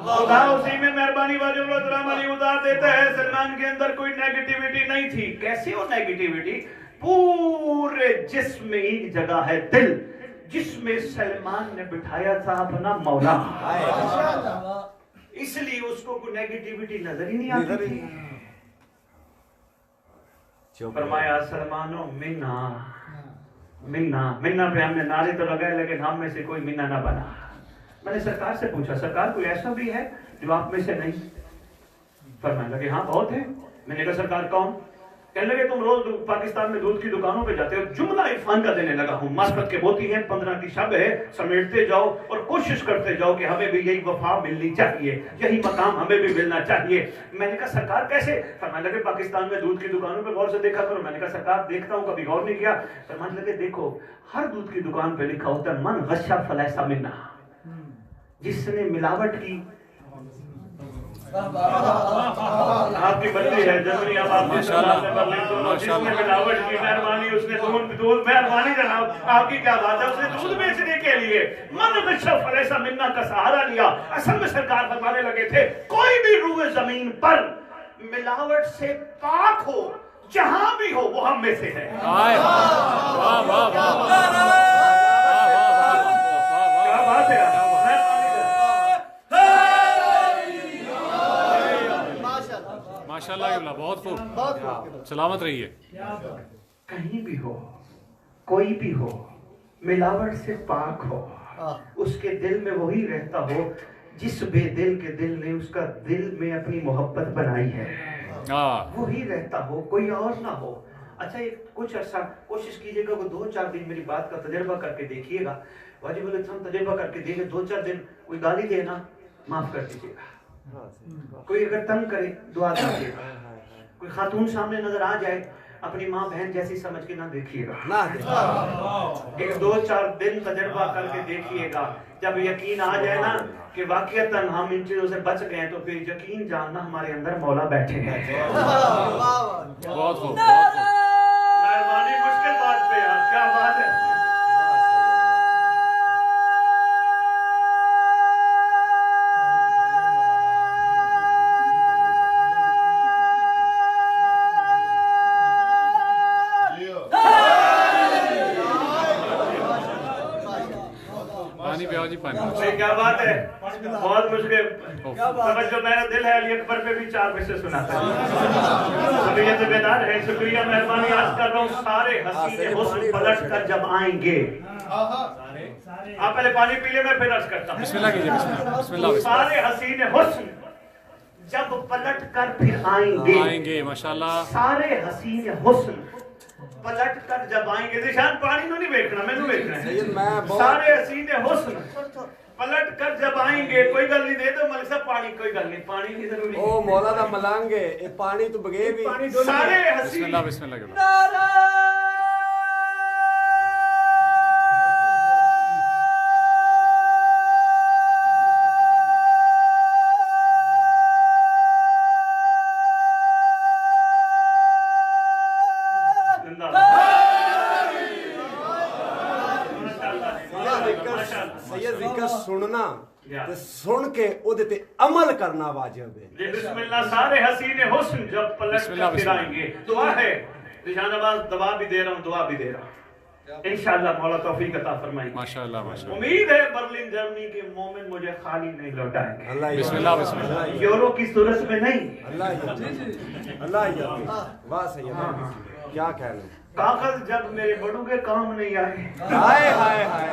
خدا اسی میں مہربانی والی علی اتار دیتا ہے۔ سلمان کے اندر کوئی نیگیٹیوٹی نہیں تھی، کیسی ہو نیگیٹیوٹی؟ पूरे जिस्म में एक जगह है दिल, जिसमें सलमान ने बिठाया था अपना मौला। इसलिए उसको कोई नेगेटिविटी नजर ही नहीं आती थी। फरमाया सलमानो मिन्ना मिन्ना मिन्ना पे हमने नारे तो लगाए, लेकिन हम में से कोई मिन्ना ना बना। मैंने सरकार से पूछा, सरकार कोई ऐसा भी है जो आप में से नहीं? फरमाने लगे हाँ बहुत है। मैंने कहा सरकार कौन? कहने लगे तुम रोज पाकिस्तान में दूध की दुकानों पे जाते हो। जुमला इरफान का देने लगा हूँ, मार्फत के मोती हैं, 15 की शब है, समेटते जाओ और कोशिश करते जाओ कि हमें भी यही वफा मिलनी चाहिए, यही मकाम हमें भी मिलना चाहिए। मैंने कहा सरकार कैसे? फरमाने लगे पाकिस्तान में दूध की दुकानों पे गौर से देखा करो। मैंने कहा सरकार देखता हूँ, कभी गौर नहीं किया। फरमाने लगे देखो हर दूध की दुकान पे लिखा होता है मन गश्शा फलैसा मिन्ना, जिसने मिलावट की। आपकी बदली है जर्मनी, अब आपकी जिसने मिलावट की मेहरबानी उसने दूध मेहरबानी जनाब आपकी क्या बात है, उसने दूध बेचने के लिए मन गश्शा फलैसा मिन्ना का सहारा लिया। असल में सरकार बताने लगे थे कोई भी रूए जमीन पर मिलावट से पाक हो, जहां भी हो, वो हम में से है। क्या बात है, माशाल्लाह, बहुत खूब, सलामत रहिए। कहीं भी हो, कोई भी हो, मिलावट से पाक हो, उसके दिल में वही रहता हो जिस बेदिल के दिल ने उसका दिल में अपनी मोहब्बत बनाई है, वही रहता हो, कोई और ना हो। अच्छा एक कुछ अर्सा कोशिश कीजिएगा, वो 2-4 दिन मेरी बात का तजर्बा करके देखिएगा। वाजिब तजर्बा करके देखिए, 2-4 दिन कोई गाली देना माफ कर दीजिएगा, कोई अगर तंग करे दुआ दीजिएगा, कोई खातून सामने नजर आ जाए अपनी माँ बहन जैसी समझ के ना देखिएगा, एक 2-4 दिन तजर्बा करके देखिएगा। जब यकीन आ जाए ना कि वाकईतन हम इन चीजों से बच गए, तो फिर यकीन जानना हमारे अंदर मौला बैठे हैं। बहुत खूब, मेहरबानी मुश्किल बात पे यार, क्या बात है। पानी क्या बात है, बहुत मुश्किल। जो मेरा दिल है अली अकबर पे भी 4 पैसे सुनाता है। अभी ये जिम्मेदार है, शुक्रिया मेहरबानी आज कर रहा हूँ। सारे हसीने हुस्न पलट कर जब आएंगे, आप पहले पानी पी ले, मैं फिर अर्ज करता हूँ। बिस्मिल्लाह कीजिए, बिस्मिल्लाह। सारे हसीने हुस्न जब पलट कर फिर आएंगे, माशाल्लाह। सारे हसीने हुस्न पलट कर जब आएंगे, निशान पानी को नहीं देखना, मैंने देखना है। सारे हसीने हुस्न पलट कर जब आएंगे, कोई गल नहीं, दे दो मलिक साहब पानी, कोई गल नहीं, पानी नहीं जरूरी। ओ मौला दा मलांगे ए पानी तो बगे भी सारे हसीने बिस्मिल्लाह, बिस्मिल्लाह। सुनना ते सुन के ओदे ते अमल करना वाजिब है। बिस्मिल्लाह। सारे हसीने हुस्न जब पलट कर फिर आएंगे, दुआ है निशान अब्बास, दवा भी दे रहा हूँ, दुआ भी दे रहा हूँ, इंशाअल्लाह मौला तौफीक अता फरमाएंगे। माशाअल्लाह, माशाअल्लाह। उम्मीद है बर्लिन जर्मनी के मोमिन मुझे खाली नहीं लौटाएंगे। बिस्मिल्लाह, बिस्मिल्लाह। यूरो की सूरत में नहीं। अल्लाह वाह सैयद, क्या कहना। कागज जब मेरे बड़ों के काम नहीं आए, हाय हाय हाय,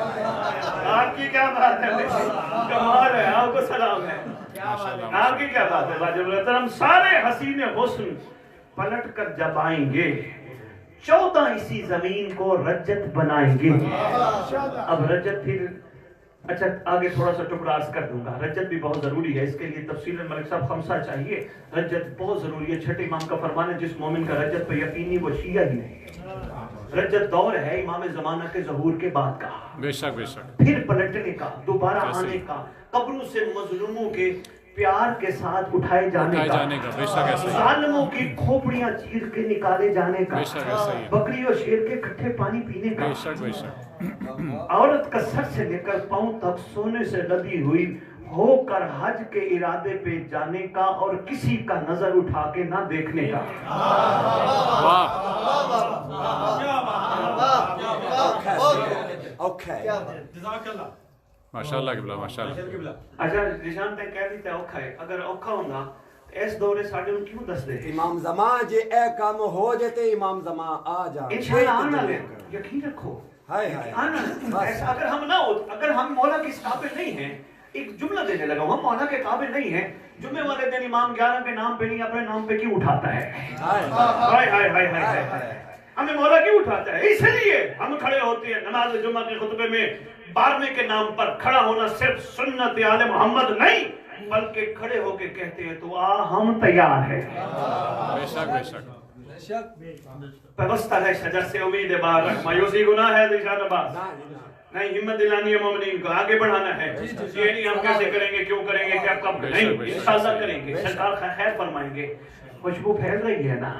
आपकी क्या बात है, कमाल है, आपको सलाम है, आपकी क्या बात है वाजिब मोहतरम। सारे हसीने हुस्न पलट कर जब आएंगे, 14 इसी जमीन को रज्जत बनाएंगे। अब रज्जत फिर अच्छा आगे थोड़ा सा टुकड़ा अर्ज कर दूंगा। रज्जत भी बहुत जरूरी है, इसके लिए तफसील मलिक साहब खमसा चाहिए। रज्जत बहुत जरूरी है, छठे इमाम का फरमान है, जिस मोमिन का रज्जत पर यकीन नहीं वो शिया ही नहीं। रज्जत दौर है इमाम ज़माना के ज़हूर के बाद का, बेशक बेशक, फिर पलटने का, दोबारा आने का, कब्रों से मजलूमों के प्यार के साथ उठाए जाने का, बेशक ऐसा ही, जालिमों की खोपड़ियां चीर के निकाले जाने का, बेशक ऐसा ही, बकरी और शेर के इकट्ठे पानी पीने का, बेशक बेशक, औरत का सर से लेकर पांव तक सोने से लदी हुई होकर हज के इरादे पे जाने का और किसी का नजर उठा के ना देखने का। माशाअल्लाह किबला माशाअल्लाह। अच्छा निशान ते कह दी ते औखा है, अगर औखा होंदा इस दौरे साडे ਨੂੰ क्यों दस दे? इमाम ज़मान जे ए काम हो जाते इमाम ज़मान आ जा इंशाल्लाह आना ले, यकीन रखो। हाय हाय आना ऐसा अगर हम ना हो, अगर हम मौला के काबिल नहीं हैं, एक जुमला देने लगा हूं, हम मौला के काबिल नहीं हैं, जुम्मे वाले दिन इमाम 11 के नाम पे नहीं अपने नाम पे क्यों उठाता है? हाय हाय हाय हाय हाय, हमें मौला क्यों उठाता है? इसलिए हम खड़े होते हैं नमाज जुम्मा के खुतबे में 12वें के नाम पर खड़ा होना सिर्फ सुन्नत आले मोहम्मद नहीं, बल्कि खड़े होके कहते हैं तो आ हम तैयार हैं। बेशक बेशक व्यवस्था है शजर से उम्मीद है बाहर रख, मायूसी गुनाह है निशान नबाज नहीं, हिम्मत दिलानी है मोमिनीन को, आगे बढ़ाना है। ये नहीं हम कैसे करेंगे, क्यों करेंगे, क्या कब नहीं, इंशाअल्लाह करेंगे। सरकार खैर फरमाएंगे। खुशबू फैल रही है ना,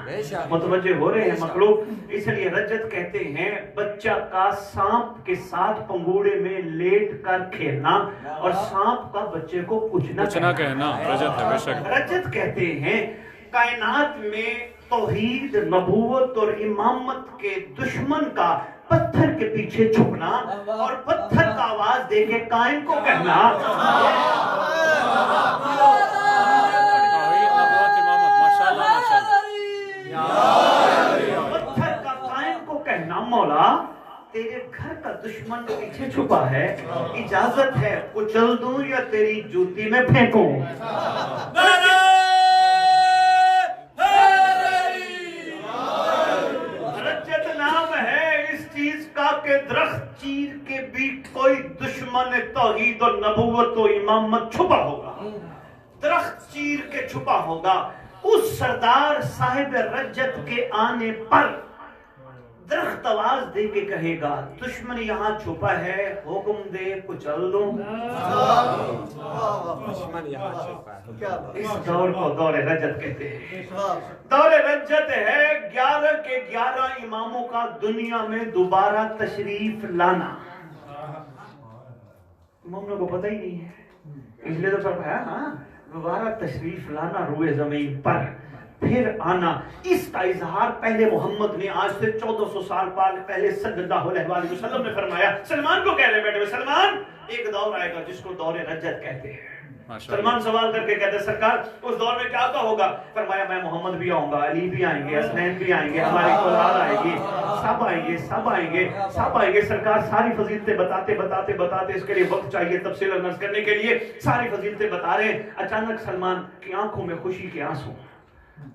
मुतवज्जे हो रहे हैं मखलूक। इसलिए रजत कहते हैं बच्चा का सांप के साथ पंगूड़े में लेट कर खेलना और सांप का बच्चे को कुछ ना कहना रजत है बेशक। रजत कहते हैं कायनात में तौहीद, नबूवत और इमामत के दुश्मन का पत्थर के पीछे छुपना और पत्थर का आवाज देके कायम को कहना। पत्थर का कायम को कहना मौला तेरे घर का दुश्मन पीछे छुपा है, इजाजत है कुचल दूं या तेरी जूती में फेंकूं। के दरख्त चीर के भी कोई दुश्मन तौहीद और नबूवत और इमामत छुपा होगा, दरख्त चीर के छुपा होगा। उस सरदार साहिब रजत के आने पर दरख्त आवाज दे के कहेगा दुश्मन यहाँ छुपा है, हुक्म दे कुचल दूं। दुश्मन यहाँ छुपा है। इस दौर को दौरे रजत कहते हैं। दौरे रजत है 11 के 11 इमामों का दुनिया में दोबारा तशरीफ लाना। इमामों को पता ही नहीं है, इसलिए तो सब है हाँ दोबारा तशरीफ लाना रुए जमीन पर फिर आना। इसका इजहार पहले मोहम्मद ने आज से 1400 साल पहले सल्लल्लाहु अलैहि वसल्लम ने फरमाया। सलमान को कह रहे बैठे हुए, सलमान एक दौर आएगा जिसको दौरे रजत कहते हैं। सलमान सवाल करके कहते सरकार उस दौर में क्या होगा? फरमाया मैं मोहम्मद भी आऊंगा, अली भी आएंगे, हसनैन भी आएंगे, हमारी औलाद आएगी, सब आएंगे सब आएंगे सब आएंगे। सरकार सारी फजीलतें बताते बताते बताते, इसके लिए वक्त चाहिए तफसील अर्ज करने के लिए, सारी फजीलतें बता रहे हैं। अचानक सलमान की आंखों में खुशी के आंसू।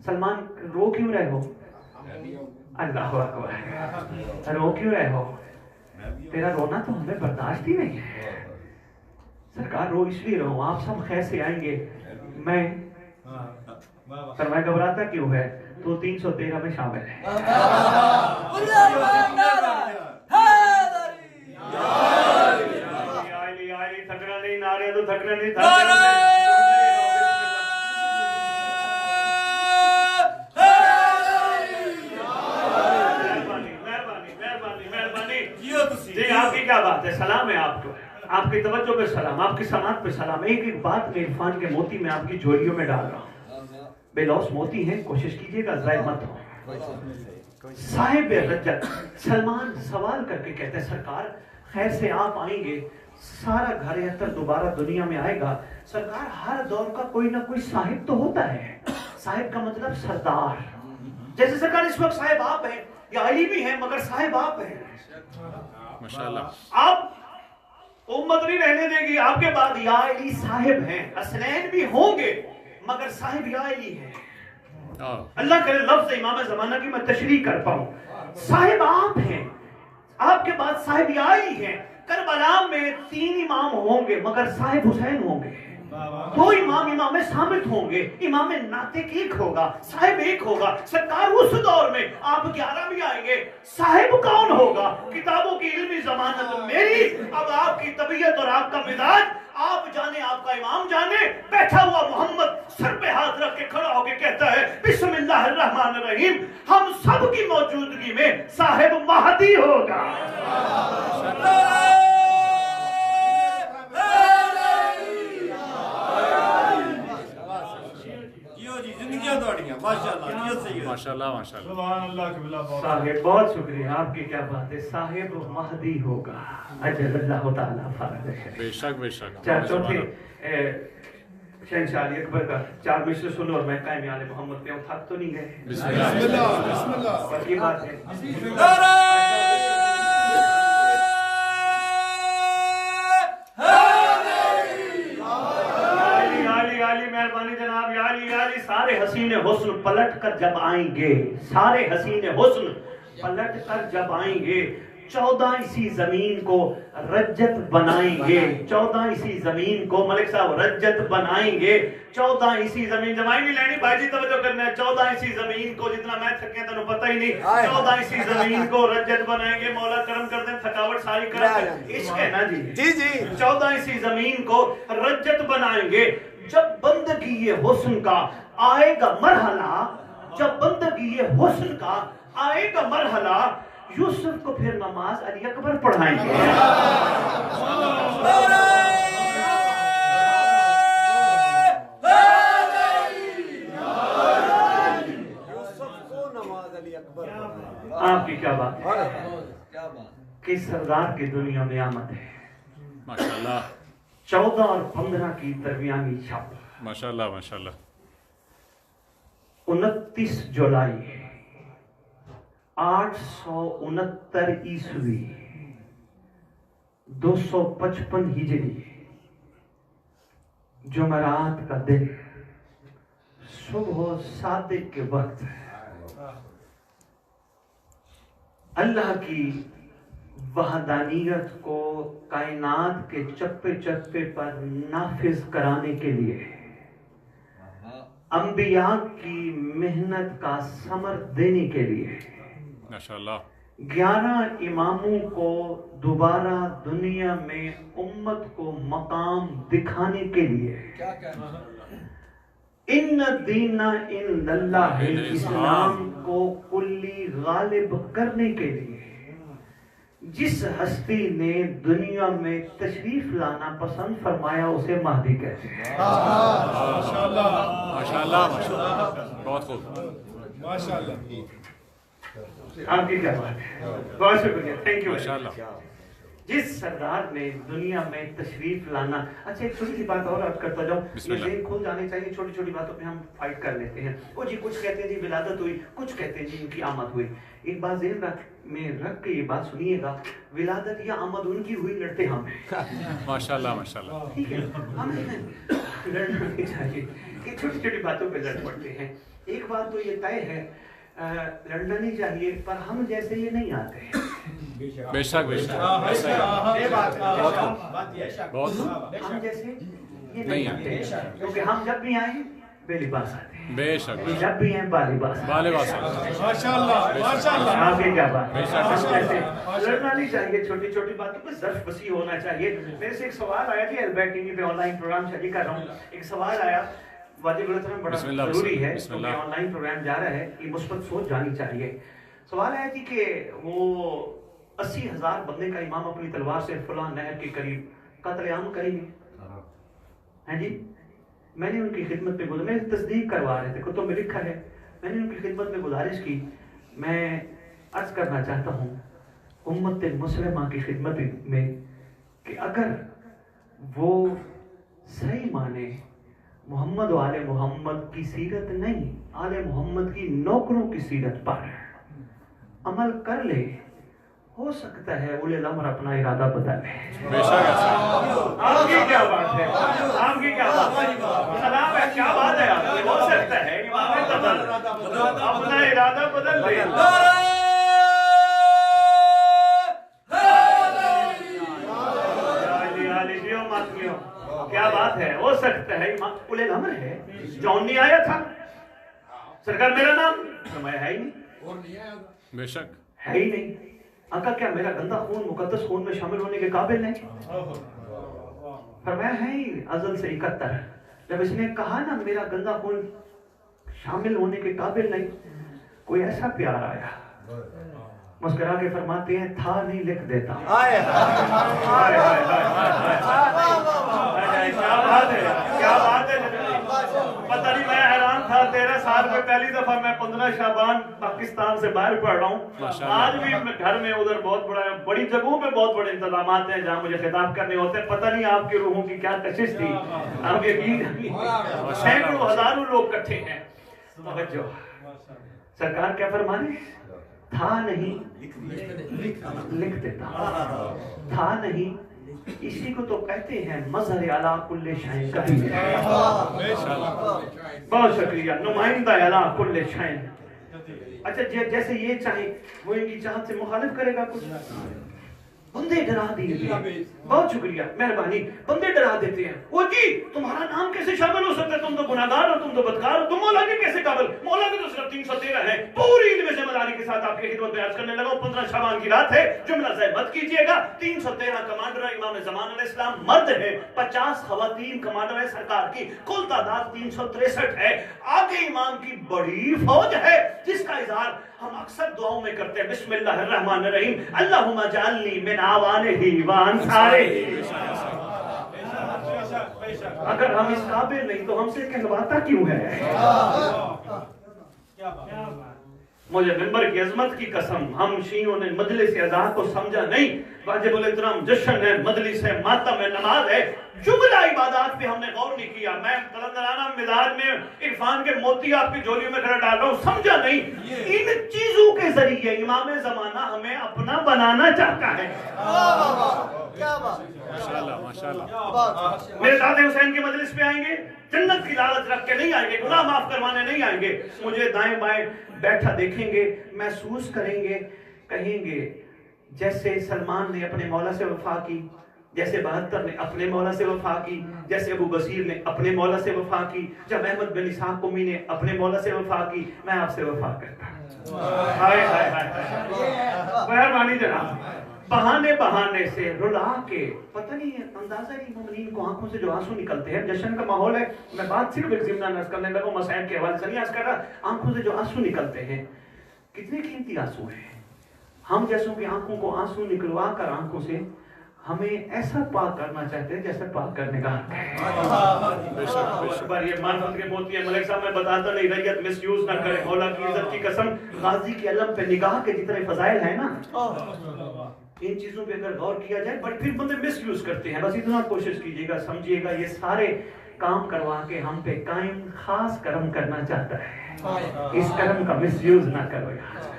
सलमान रो क्यों रहे हो? अल्लाह अकबर, रो क्यों रहे हो? तेरा रोना तो हमें बर्दाश्त ही नहीं है। सरकार रो इसलिए रहो, आप सब खैर से आएंगे, मैं फरमाया घबराता क्यों है? तो 313 में शामिल है। थकना नहीं, नारे तो थकना नहीं, जी आपकी क्या बात है? सलाम है आपको, आपकी तवज्जो पे सलाम, आपकी समात पे सलाम। एक एक बात में इरफान के मोती में आपकी झोलियों में डाल रहा हूँ। बेलौस मोती हैं, कोशिश कीजिएगा ज़ाय मत हो। साहिब रजत सलमान सवाल करके कहते हैं सरकार खैर से आप आएंगे, सारा घर यतर दोबारा दुनिया में आएगा। सरकार हर दौर का कोई ना कोई साहिब तो होता है। साहिब का मतलब सरदार। जैसे सरकार इस वक्त साहिब आप हैं या अली भी हैं, मगर साहिब आप हैं। माशाअल्लाह। आप उम्मत नहीं रहने देगी, आपके बाद या अली साहिब हैं, हसनैन भी होंगे, मगर साहिब या अली हैं। अल्लाह करे लफ्ज़ इमाम ज़माना की मैं तशरीह कर पाऊं। साहिब आप हैं, आपके बाद साहिब या अली हैं। करबला में 3 इमाम होंगे, मगर साहिब हुसैन होंगे। 2 इमाम इमाम साबित होंगे, इमाम नातिक एक होगा, साहिब एक होगा। सरकार उस दौर में आप 11 भी आएंगे, साहिब कौन होगा? किताबों की इल्मी जमानत मेरी, अब आपकी तबीयत और आपका मिजाज आप जाने, आपका इमाम जाने। बैठा हुआ मोहम्मद सर पे हाथ रख के खड़ा होके कहता है बिस्मिल्लाहिर्रहमानिर्रहीम, हम सब की मौजूदगी में साहिब महदी होगा। माशाल्लाह माशाल्लाह सुभान अल्लाह क़िबला साहिब बहुत शुक्रिया आपकी, क्या बात है साहिब, महदी होगा अजल अल्लाह ताला फरज है। बेशक चौथे शहंशाह अली अकबर का 4 मिसरे सुनो और मैं कायम आले मोहम्मद पे हूँ, थक तो नहीं गए? बिस्मिल्लाह बस ये बात है। मेहरबानी जनाब, या अली सारे हसीने हुस्न पलट कर जब आएंगे, सारे हसीने हुस्न पलट कर जब आएंगे, 14 इसी जमीन को रज्जत बनाएंगे, 14 इसी जमीन को मलिक साहब रज्जत बनाएंगे, 14 इसी जमीन जमाई नहीं लेनी भाई जी, तवज्जो करना है, 14 इसी जमीन को, जितना मैं थके तेन पता ही नहीं, 14 इसी जमीन को रज्जत बनाएंगे, मौला करम कर दे, थकावट सारी कर इश्क है ना जी जी जी, 14 इसी जमीन को रज्जत बनाएंगे। जब बंदगी ये हुस्न का आएगा मरहला, जब बंदगी ये हुस्न का आएगा मरहला, यूसुफ को फिर नमाज अली अकबर पढ़ाएंगे। यूसुफ को नमाज अली अकबर पढ़ाएंगे। आपकी क्या बात है कि सरदार की दुनिया में आमद है। माशाल्लाह 14 और 15 की दरमियानी शब, माशाल्लाह माशाल्लाह 29 जुलाई 869 ईस्वी 255 हिजरी, जुमेरात का दिन, सुबह सादिक के वक्त, अल्लाह की वहदानियत को कायनात के चप्पे चप्पे पर नाफिज कराने के लिए, अंबिया की मेहनत का समर देने के लिए, माशाल्लाह 11 इमामों को दोबारा दुनिया में उम्मत को मकाम दिखाने के लिए, इन दीना इन अल्लाह इस्लाम को कुल्ली गालिब करने के लिए, जिस हस्ती ने दुनिया में तशरीफ लाना पसंद फरमाया उसे महदी कहते हैं। माशाल्लाह माशाल्लाह माशाल्लाह बहुत खूब माशाल्लाह। आपकी क्या बात है, बहुत शुक्रिया, थैंक यू। माशाल्लाह जिस सरदार ने दुनिया में तशरीफ लाना, अच्छा एक छोटी सी बात और अर्ज करता जाऊं, ये ज़हन खुल जाने चाहिए, छोटी छोटी बातों पे हम फाइट कर लेते हैं। वो जी कुछ कहते हैं जी विलादत हुई, कुछ कहते हैं जी इनकी आमद हुई। एक बात ज़हन में रख के ये बात सुनिएगा, विलादत या आमद उनकी हुई, लड़ते हम हैं। माशाल्लाह माशाल्लाह ठीक है, हम लड़ना नहीं चाहिए, ये छोटी छोटी बातों पे लड़ पड़ते हैं। एक बात तो ये तय है, लड़ना नहीं चाहिए, पर हम जैसे ये नहीं आते। बेशक बेशक बहुत हम जैसे ये नहीं नहीं आते, क्योंकि हम जब भी आए बेलिबास आते हैं, बेशक जब भी हैं बालिबास। माशाल्लाह माशाल्लाह। आगे क्या बात है, बेशक। हम जैसे लड़ना नहीं चाहिए, छोटी छोटी बातों पे ज़र्फ वसी होना चाहिए। मेरे से एक सवाल आया जी, अल्बर्ट टीवी पे ऑनलाइन प्रोग्राम जारी कर रहा हूँ, एक सवाल आया, वाजिब में बड़ा जरूरी है क्योंकि ऑनलाइन प्रोग्राम जा रहा है, ये मुस्बत सोच जानी चाहिए। सवाल आया जी कि वो 80,000 बंदे का इमाम अपनी तलवार से फलां नहर के करीब कत्लेआम करेंगे, हैं जी। मैंने उनकी खिदमत में बोला, मैं तस्दीक करवा रहे थे, कुतुब में लिखा है, मैंने उनकी खिदमत में गुजारिश की, मैं अर्ज करना चाहता हूँ उम्मत मुस्लिमा की खिदमत में कि अगर वो सही माने मोहम्मद व आले मोहम्मद की सीरत नहीं, आले मोहम्मद की नौकरों की सीरत पर अमल कर ले, हो सकता है उले अमर अपना इरादा बदले। बेशक आपकी क्या बात है, आपकी क्या बात है, सलाम है, क्या बात है आपकी, हो सकता है अपना इरादा बदल ले। क्या बात है, हो सकता है उले अमर है, जॉन नहीं आया था सरकार, मेरा नाम मैं है ही नहीं, बेशक है ही नहीं। आका क्या मेरा गंदा खून मुकद्दस खून में शामिल होने के काबिल नहीं? फरमाया है ही अज़ल से 71। जब इसने कहा ना मेरा गंदा खून शामिल होने के काबिल नहीं, कोई ऐसा प्यार आया, मुस्कुरा के फरमाते हैं था नहीं लिख देता। क्या बात है, क्या बात है, पता नहीं मैं हैरान था 13 साल में पहली दफा मैं 15 शाबान पाकिस्तान से बाहर पढ़ रहा हूँ। आज भी मैं घर में उधर बहुत बड़ी जगहों पे बहुत बड़े इंतजाम हैं जहाँ मुझे खिताब करने होते हैं। पता नहीं आपकी रूहों की क्या कशिश थी, आप यकीन सैकड़ों हजारों लोग इकट्ठे हैं। तवज्जो, सरकार क्या फरमाने, था नहीं लिख देता, था नहीं, इसी को तो कहते हैं मज़हर अला कुल्ले शैइन। कभी बहुत शुक्रिया, नुमाइंदा अला कुल्ले शैइन। अच्छा जैसे ये चाहे वो इनकी चाहत से मुखालिफ करेगा कुछ, बंदे डरा दिए, बहुत शुक्रिया मेहरबानी, बंदे डरा देते हैं। वो जी तुम्हारा नाम कैसे शामिल हो सकता है, तुम तो गुनाहगार हो, तुम तो बदकार हो, तुम मौला के कैसे काबिल, मौला के तो सिर्फ 313 है। पूरी ईद में जिम्मेदारी के साथ आपकी खिदमत में अर्ज करने लगा। 15 शाबान की रात है, जुमला ज़ाय मत कीजिएगा। 313 कमांडर है, इमाम ज़मान अलैहिस्सलाम मर्द है, 50 खवातीन कमांडर है सरकार की, कुल तादाद 363 है। आगे इमाम की बड़ी फौज है जिसका इजहार हम अक्सर दुआओं में करते हैं, बिस्मिल्लाहिर्रहमानिर्रहीम, अल्लाहुम्मा जअलनी मिन आवानिही व अंसारिही। अगर हम इस काबिल नहीं तो हमसे कहलवाता क्यों है? मुझे मिंबर की अजमत की कसम, हम शियों ने मजलिस अज़ा को समझा नहीं। वाजिबुल इहतराम जश्न है, मजलिस है, मातम है, नमाज है, जुमला इबादत पे हमने गौर नहीं किया। मैं कलंदराना मिजाज में इरफान के मोती आपकी झोलियों में खड़ा डाल रहा हूँ, समझा नहीं। इन चीजों के जरिए इमाम ज़माना हमें अपना बनाना चाहता है। माशाल्लाह माशाल्लाह। मेरे दादे हुसैन की मजलिस पे आएंगे, जन्नत की लालच रख के नहीं आएंगे, गुनाह माफ करवाने नहीं आएंगे। मुझे दाएं बाएं बैठा देखेंगे, महसूस करेंगे, कहेंगे जैसे सलमान ने अपने मौला से वफा की, जैसे 72 ने अपने मौला से वफा की, जैसे अबू बसीर ने अपने मौला से वफा की, जब अहमद बिन इसहाक कुमी ने अपने मौला से वफा की, मैं आपसे वफा करता हूं। हाय हाय हाय, मेहरबानी जनाब। बहाने बहाने से रुला के, पता नहीं है अंदाजा नहीं, मोमिनीन को आंखों से जो आंसू निकलते हैं, जश्न का माहौल है। मैं बात सिर्फ एक ज़िम्ना नज़र करने लगा, मसाइल के हवाले से नहीं अर्ज़ कर रहा। आंखों से जो आंसू निकलते हैं, कितने कीमती आंसू हैं। हम जैसों की आंखों को आंसू निकलवा कर आंखों से हमें ऐसा पाक करना चाहते हैं जैसे पाक करने का हक है। ये मार्फत के मोती है। मलिक साहब मैं बताता नहीं, रैयत मिसयूज ना करे, मौला की इज्जत की कसम, गाजी की अलम पे निगाह के जितने फजाइल हैं ना, इन चीजों पे अगर गौर किया जाए, बट फिर बंदे मिसयूज करते हैं। बस इतना कोशिश कीजिएगा, समझिएगा, ये सारे काम करवा के हम पे कायम खास करम करना चाहता है। इस करम का मिसयूज ना करो यार,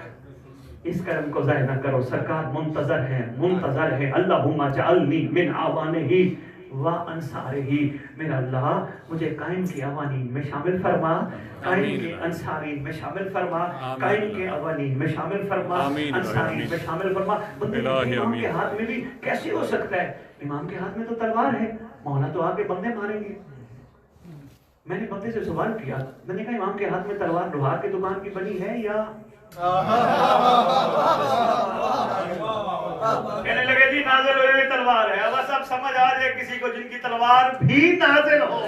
इस करम को ज़ाया न करो। सरकार मुंतज़र है। अल्लाहुम्मा जअलनी मिन आवानिही व अंसारिही। मेरा अल्लाह मुझे कायम के अवानीन में शामिल फरमा, कायम के अंसारीन में शामिल फरमा, कायम के अवानीन में शामिल फरमा, अंसारीन में शामिल फरमा। इमाम के हाथ में भी कैसे हो सकता है? इमाम के हाथ में तो तलवार है, मौला तो आके बंदे मारेंगे। मैंने बंदे से सवाल किया, मैंने कहा इमाम के हाथ में तलवार लोहार की दुकान की बनी है या? कहने लगे जी नाज़िल हुई तलवार है। बस अब समझ आ जाए किसी को जिनकी तलवार भी नाज़िल हो।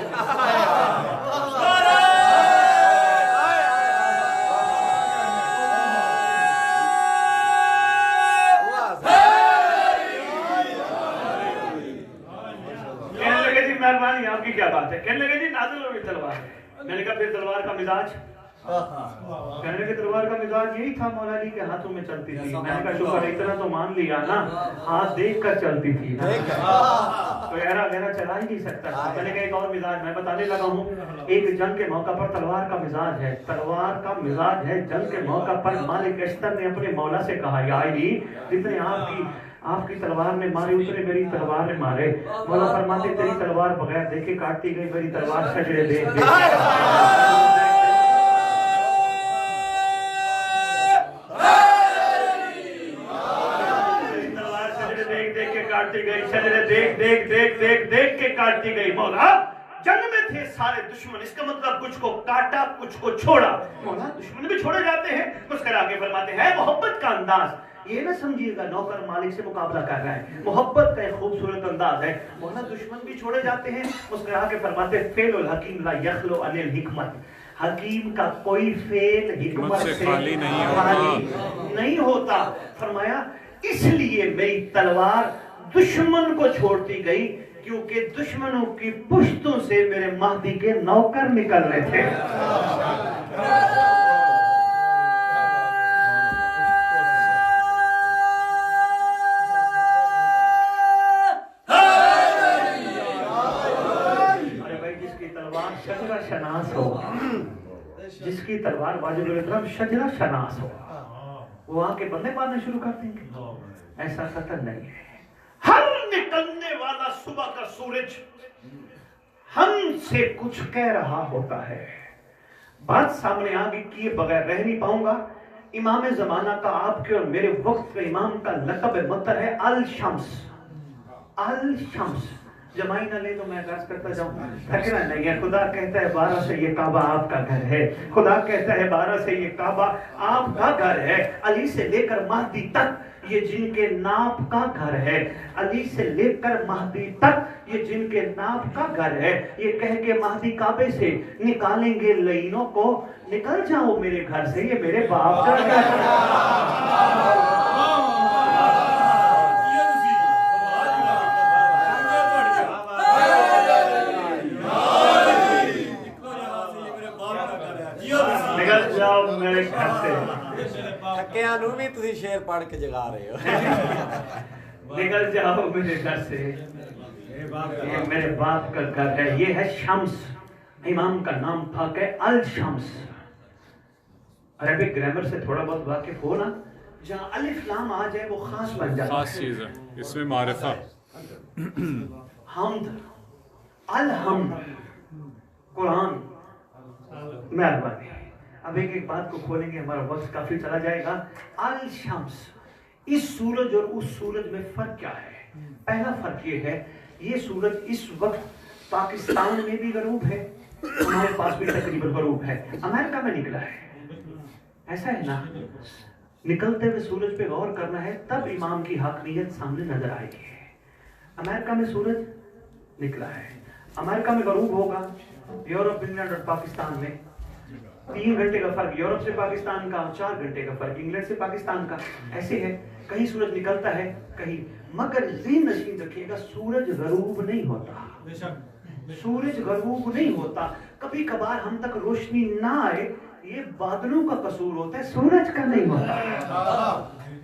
कहने लगे जी मेहरबानी आपकी क्या बात है? कहने लगे जी नाज़िल हुई तलवार है। मैंने कहा फिर तलवार का मिजाज? कहने लगे तलवार का मिजाज यही था, मौला अली के हाथों में चलती थी। मैंने कहा शुक्र इतना तो मान लिया ना, हाथ देख कर चलती थी ना, तो ऐरा गहरा चला ही नहीं सकता था। मैंने कहा एक और मिजाज मैं बताने लगा हूँ। एक जंग के मौका पर तलवार का मिजाज है, तलवार का मिजाज है। जंग के मौका पर मालिक अश्तर ने अपने मौला से कहा, या अली जितने आपकी तलवार ने मारे उतने मेरी तलवार ने मारे। मौला फरमाते तेरी तलवार बगैर देखे काटती गई, मेरी तलवार सजरे देख काटती गई, शजरे देख के काटती गई। मौला जंग में थे सारे दुश्मन, इसका मतलब कुछ को काटा कुछ को छोड़ा। मौला दुश्मन भी छोड़े जाते हैं। मुस्कुरा के फरमाते हैं मोहब्बत का अंदाज। ये ना समझिएगा नौकर मालिक से मुकाबला कर रहा है, मोहब्बत का एक खूबसूरत अंदाज है। मौला दुश्मन भी छोड़े जाते हैं। मुस्कुरा के फरमाते फेलुल हकीम ला यखलो अनिल हिकमत। हकीम का कोई फेल हिकमत से खाली नहीं होता। फरमाया इसलिए मेरी तलवार दुश्मन को छोड़ती गई क्योंकि दुश्मनों की पुश्तों से मेरे महदी के नौकर निकल रहे थे। अरे भाई, जिसकी तलवार शजरा शनास हो, जिसकी तलवार वाजिब इकराम शजरा शनास हो, वो आके बंदे मारने शुरू कर देंगे। ऐसा खतर नहीं है। हर निकलने वाला सुबह का सूरज हमसे कुछ कह रहा होता है। बात सामने आगे किए बगैर रह नहीं पाऊंगा। इमाम जमाना का, आपके और मेरे वक्त के इमाम का लक़ब मुत्तर है अल शम्स। अल शम्स जमाई ना ले तो मैं अर्ज करता जाऊं, थकना नहीं है। खुदा कहता है 12 से ये काबा आपका घर है। खुदा कहता है 12 से ये काबा आपका घर है। अली से लेकर महदी तक ये जिनके नाप का घर है। अली से लेकर महदी तक ये जिनके नाप का घर है। ये कह के महदी काबे से निकालेंगे लईनों को, निकल जाओ मेरे घर से, ये मेरे बाप का घर है। निकल जाओ मेरे घर से। थकिया नू भी तुसी शेर पढ़ के जगा रहे हो। निकल जाओ मेरे घर से, ये मेरे बाप का घर है। ये है शम्स, इमाम का नाम था कि अल शम्स। अरबिक ग्रामर से थोड़ा बहुत वाकिफ हो ना, जहाँ अलिफ लाम आ जाए वो खास बन जाता है, खास चीज है इसमें मारिफा। हमद, अल हमद, कुरान, मेहरबानी। अब एक एक बात को खोलेंगे, हमारा वक्त काफी चला जाएगा। अल शम्स, इस सूरज और उस सूरज में फर्क क्या है? पहला फर्क ये है, ये सूरज इस वक्त पाकिस्तान में भी गरूब है, हमारे पास भी तकरीबन गरूब है। अमेरिका में निकला है, ऐसा है ना। निकलते हुए सूरज पे गौर करना है, तब इमाम की हकनीयत सामने नजर आएगी। अमेरिका में सूरज निकला है, अमेरिका में गरूब होगा। यूरोप, इंग्लैंड और पाकिस्तान में 3 घंटे का फर्क, यूरोप से पाकिस्तान का 4 घंटे का फर्क, इंग्लैंड से पाकिस्तान का। ऐसे है, कहीं सूरज निकलता है कहीं, मगर ज़हन नशीन रखिएगा, सूरज गरूब नहीं होता। सूरज गरूब नहीं होता। कभी कभार हम तक रोशनी ना आए, ये बादलों का कसूर होता है, सूरज का नहीं होता।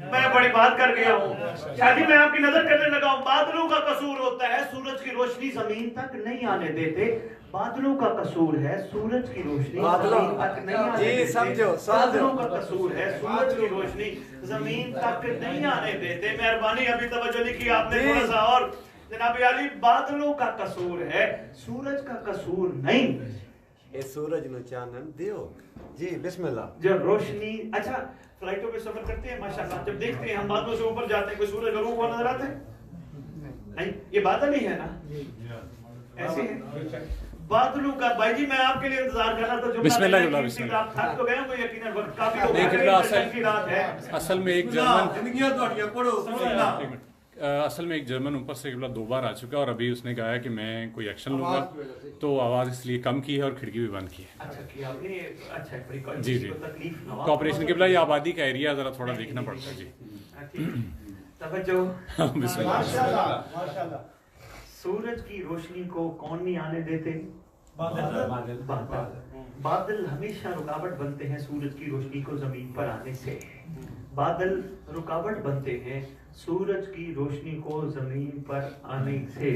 मैं बड़ी बात कर गया हूँ, शादी में आपकी नजर करने लगा हूँ। बादलों का कसूर होता है, सूरज की रोशनी जमीन तक नहीं आने देते। बादलों का कसूर है, सूरज की रोशनी जमीन तक नहीं आने देते। समझो। बादलों का कसूर है, सूरज की रोशनी जमीन तक नहीं आने देते। मेहरबानी, अभी तवज्जो नहीं की आपने, थोड़ा सा और। जनाब अली, बादलों का कसूर है, सूरज का कसूर नहीं। ये सूरज नु चानन दियो जी। बिस्मिल्लाह। जब रोशनी, अच्छा फ्लाइटों पे सफर करते हैं माशाल्लाह, जब देखते हैं हम बादलों से ऊपर जाते हैं, कोई सूरज गरूब हुआ नजर आता है? नहीं, ये बादल ही है ना। ऐसे है बादलों का। भाई जी, मैं आपके लिए इंतजार कर रहा था। जो बिस्मिल्लाह, बिस्मिल्लाह। आप थक तो गए हो यकीनन, वक्त काफी हो नहीं, गया, की रात है। असल में एक जर्मन ऊपर से किबला 2 बार आ चुका है, और अभी उसने कहा है कि मैं कोई एक्शन लूंगा, तो आवाज इसलिए कम की है और खिड़की भी बंद की है। अच्छा किया आपने। अच्छा, बड़ी जी जी, तकलीफ ना हो। कॉपरेशन किबला ये आबादी का एरिया जरा थोड़ा देखना पड़ता है जी। तवज्जो। बिस्मिल्लाह। सूरज की रोशनी को कौन नहीं आने देते? बादल हमेशा रुकावट बनते हैं सूरज की रोशनी को जमीन पर आने से। बादल रुकावट बनते हैं सूरज की रोशनी को जमीन पर आने से।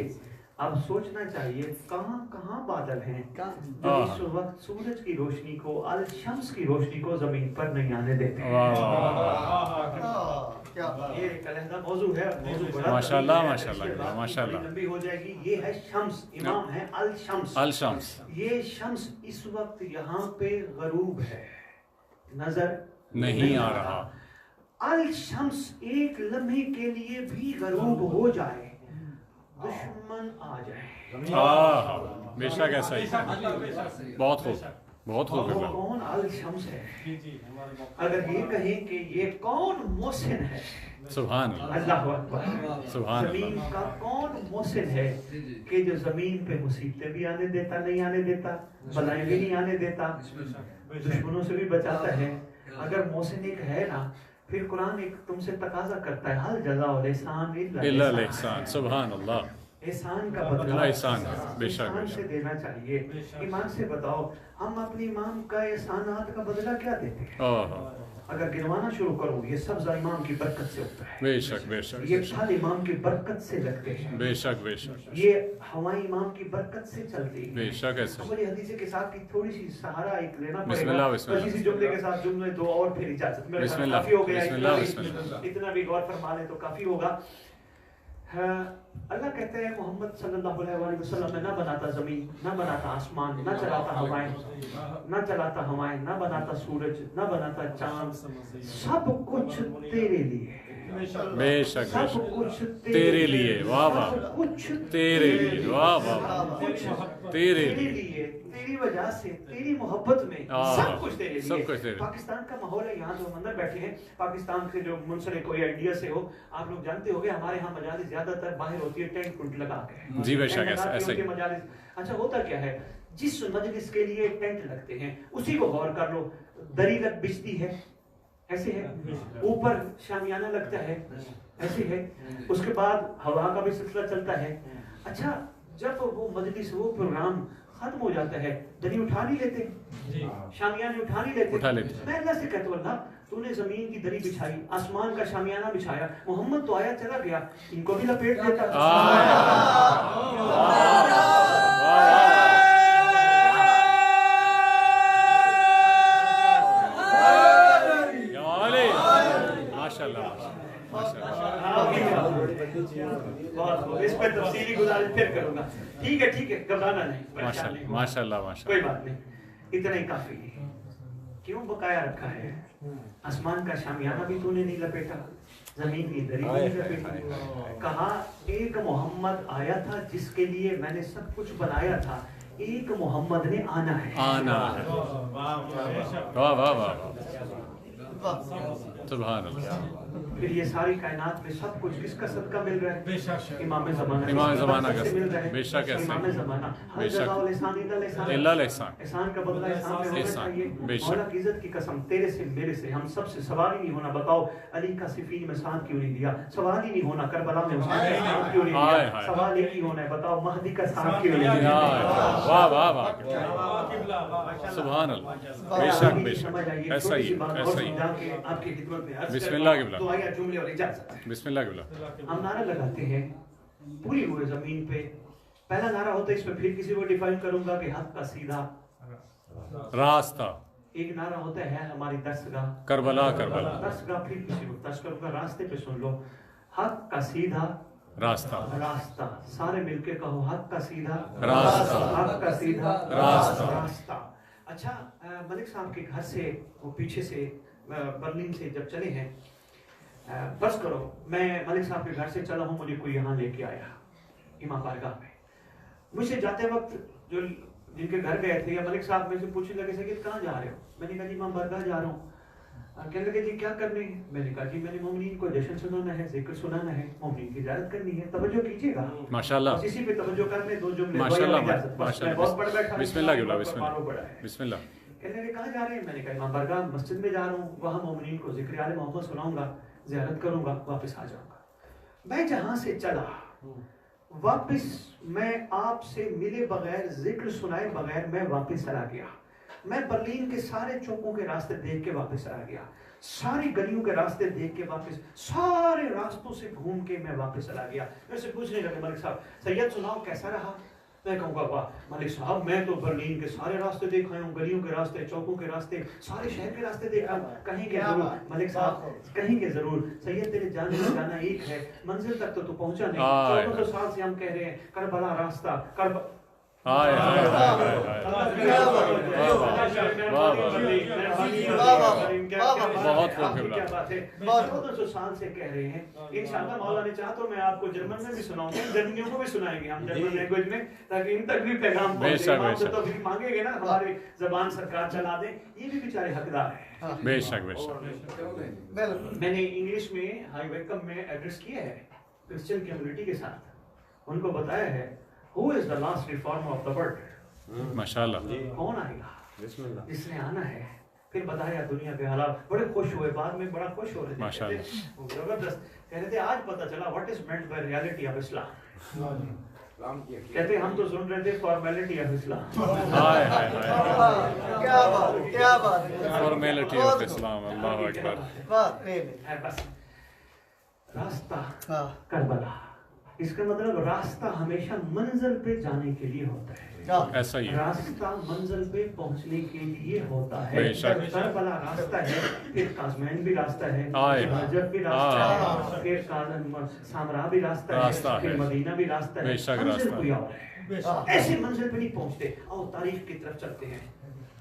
अब सोचना चाहिए कहाँ कहाँ बादल हैं जो इस वक्त सूरज की रोशनी को, अल शम्स की रोशनी को जमीन पर नहीं आने देते। ये एक अलहदा मौजू है, मौजू बड़ा माशाल्लाह माशाल्लाह माशाल्लाह। लंबी हो जाएगी। ये है शम्स, इमाम है अल शम्स। अल शम्स, ये शम्स इस वक्त यहाँ पे गरूब है, नजर नहीं आ रहा। अल शम्स एक लम्हे के लिए भी गरूब हो जाए, दुश्मन आ जाए। बेशक ऐसा ही। बहुत हो गया। कौन अल शम्स है? अगर ये कहें कि ये कौन मोहसिन है, सुभान अल्लाह अकबर, सुभान जमीन का कौन मोहसिन है कि जो जमीन पे मुसीबतें भी आने देता, नहीं आने देता, बलाएं भी नहीं आने देता, दुश्मनों से भी बचाता है। अगर मोहसिन एक है ना, फिर कुरान एक तुमसे तकाजा करता है, हल जज़ाउल एहसान इल्ला एहसान। सुभान अल्लाह। احسان کا بدلہ احسان ہے، بے شک ایمان سے دینا چاہیے. ایمان سے بتاؤ ہم اپنے امام کا احسانات کا بدلہ کیا دیتے ہیں؟ اگر گنوانا شروع کروں یہ سبزہ امام کی برکت سے ہوتا ہے، بے شک بے شک یہ پھل امام کی برکت سے لگتے ہیں، بے شک بے شک یہ ہوائیں امام کی برکت سے چلتی ہیں. بے شک ایسے. ہماری حدیث کے ساتھ کی تھوڑی سی سہارا ایک لینا بسم پڑے اللہ گا. بسم اللہ اسی جملے کے ساتھ جملے دو اور پھر اجازت. میرے بسم خیال اللہ کافی ہو گیا، بسم اللہ بسم اللہ. اتنا بھی غور فرما لیں تو کافی ہوگا. اللہ کہتے ہیں محمد صلی اللہ علیہ وسلم میں نہ بناتا زمین، نہ بناتا آسمان، نہ چلاتا ہوائیں، نہ چلاتا ہوائیں، نہ بناتا سورج، نہ بناتا چاند، سب کچھ تیرے لیے، بے شک بے سب شک کچھ تیرے لیے. واہ واہ. سب کچھ تیرے لیے. واہ واہ. کچھ تیرے تیرے لیے، تیری وجہ سے، تیری محبت میں سب کچھ تیرے سب کچھ لیے. تیرے. پاکستان کا ماحول ہے، یہاں جو اندر بیٹھے ہیں پاکستان سے جو منسلک ہو یا انڈیا سے ہو، آپ لوگ جانتے ہو گے ہمارے ہاں مجالس زیادہ تر باہر ہوتی ہے ٹینٹ ٹنٹ لگا کے. جی بے شک ایسا ہی. مجالس اچھا ہوتا کیا ہے، جس مجلس کے لیے ٹینٹ لگتے ہیں اسی کو غور کر لو. دری لگ بچتی ہے، ایسے ہے، اوپر شامیانہ لگتا ہے، ایسے ہے، اس کے بعد ہوا کا بھی سلسلہ چلتا ہے. اچھا جب وہ مجلس وہ پروگرام ختم ہو جاتا ہے دری اٹھا نہیں لیتے، شامیانے اٹھا نہیں لیتے. میں اللہ سے کہتا ہوں اللہ تو نے زمین کی دری بچھائی، آسمان کا شامیانہ بچھایا، محمد تو آیا چلا گیا، ان کو بھی لپیٹ دیتا. اس پہ تفصیلی گزارش پھر کروں گا. ٹھیک ہے ٹھیک ہے، گھبرانا نہیں، ماشاء اللہ کوئی بات نہیں، اتنا ہی کافی ہے. کیوں بقایا رکھا ہے؟ آسمان کا شامیانہ بھی تو نے نہیں لپیٹا، زمین کی دری بھی نہیں لپیٹی. کہا ایک محمد آیا تھا جس کے لیے میں نے سب کچھ بنایا تھا، ایک محمد نے آنا ہے. واہ واہ واہ سبحان اللہ. پھر یہ ساری کائنات میں سب کچھ کس کا صدقہ مل رہا ہے؟ امام زمانہ. امام زمانہ کا مل رہا ہے. بے شک ایسا. امام زمانہ. بے شک. الا الاحسان. احسان کا بدلہ احسان میں ہونا چاہیے. مولا کی عزت کی قسم تیرے سے میرے سے ہم سب سے سوال ہی نہیں ہونا. بتاؤ علی کا صفین میں ساتھ کیوں نہیں دیا؟ سوال ہی نہیں ہونا. کربلا میں حسین کا ساتھ کیوں نہیں دیا؟ سوال ہی ہونا ہے. بتاؤ مہدی کا ساتھ کیوں نہیں دیا؟ واہ واہ واہ سبحان اللہ. بے شک بے شک ایسا ہی ایسا ہی. آپ کی خدمت میں بسم اللہ قبلہ. تو آیا جملے اور اجازت. بسم اللہ قبلہ. ہم نعرہ لگاتے ہیں پوری ہوئے زمین پہ. پہلا نعرہ ہوتا ہے، اس میں پھر کسی کو ڈیفائن کروں گا کہ حق کا سیدھا راستہ. ایک نعرہ ہوتا ہے ہماری درسگاہ کربلا کربلا. درسگاہ پھر کسی کو درس کروں گا. راستے پہ سن لو، حق کا سیدھا راستہ. راستہ. سارے مل کے کہو حق کا سیدھا راستہ. حق کا سیدھا راستہ. راستہ. اچھا ملک صاحب کے گھر سے وہ پیچھے سے برلن سے جب چلے ہیں، بس کرو میں ملک صاحب کے گھر سے چلا ہوں، مجھے کوئی یہاں لے کے آیا امام بارگاہ میں. مجھ سے جاتے وقت جو جن کے گھر گئے تھے یا ملک صاحب میں سے پوچھنے لگے سید کہاں جا رہے ہو؟ میں نے کہا جی امام بارگاہ جا رہا ہوں. کہنے لگے جی کیا کرنے ہیں؟ میں نے کہا جی میں نے مومنین کو جشن سنانا ہے، ذکر سنانا ہے، مومنین کی زیارت کرنی ہے. توجہ کیجیے گا ماشاءاللہ. اسی پہ توجہ کرنے دو جملے. ماشاءاللہ ماشاءاللہ. بہت پڑھ بیٹھا. بسم اللہ قبلہ. بسم اللہ بسم اللہ. کہنے لگے کہاں جا رہے ہیں؟ میں نے کہا امام بارگاہ مسجد میں جا رہا ہوں، وہاں مومنین کو ذکر آل محمد سناؤں گا، زیارت کروں گا، واپس آ جاؤں گا. میں جہاں سے چلا واپس میں آپ سے ملے بغیر، ذکر سنائے بغیر میں واپس چلا گیا. میں برلین کے سارے چوکوں کے راستے دیکھ کے واپس چلا گیا، ساری گلیوں کے راستے دیکھ کے واپس، سارے راستوں سے گھوم کے میں واپس چلا گیا. میں سے پوچھنے لگے ملک صاحب سید سناؤ کیسا رہا؟ میں کہوں گا واہ ملک صاحب میں تو برلین کے سارے راستے دیکھا ہوں، گلیوں کے راستے، چوکوں کے راستے، سارے شہر کے راستے دیکھا. کہیں گے ضرور ملک صاحب، کہیں گے ضرور سید تیرے جانے کا جانا ایک ہے، منزل تک تو پہنچا نہیں. 1400 سال سے ہم کہہ رہے ہیں کربلا راستہ سال سے کہہ رہے ہیں. انشاءاللہ مولا نے چاہا تو میں آپ کو جرمن میں بھی سناؤں گا، جرمنیوں کو بھی سنائیں گے ہم جرمن لینگویج میں، تاکہ ان تک بھی پیغام پہنچے. امام سے تو بھی مانگیں گے نا ہماری زبان سرکار چلا دیں، یہ بھی بیچارے حقدار ہیں. بے شک بے شک. میں نے انگلش میں ہائی ویلکم میں ایڈریس کیا ہے کرسچن کمیونٹی کے ساتھ. ان کو بتایا ہے Who is the last reformer of the world? ماشاءاللہ. کون آئے گا؟ جس نے آنا ہے. پھر بتایا دنیا کے حالات. بڑے خوش ہوئے، بعد میں بڑا خوش ہو رہے تھے. ماشاءاللہ. زبردست. کہہ رہے تھے آج پتہ چلا what is meant by reality of Islam. कहते हम तो सुन रहे थे फॉर्मेलिटी ऑफ इस्लाम। हाय हाय हाय, क्या बात, क्या बात, फॉर्मेलिटी ऑफ इस्लाम, अल्लाह अकबर। बात है बस रास्ता हाँ। करबला, इसका मतलब रास्ता हमेशा मंजिल पे जाने के लिए होता है। ऐसा ही है। रास्ता मंजिल पे पहुंचने के लिए होता है। बेशक। करबला रास्ता है, फिर काज़मैन भी रास्ता है, आए। नजफ भी रास्ता है, फिर सामरा भी रास्ता है, फिर मदीना भी रास्ता है। बेशक मंजिल रास्ता कोई और है। ऐसे मंजिल पे नहीं पहुंचते। आओ तारीख की तरफ चलते हैं।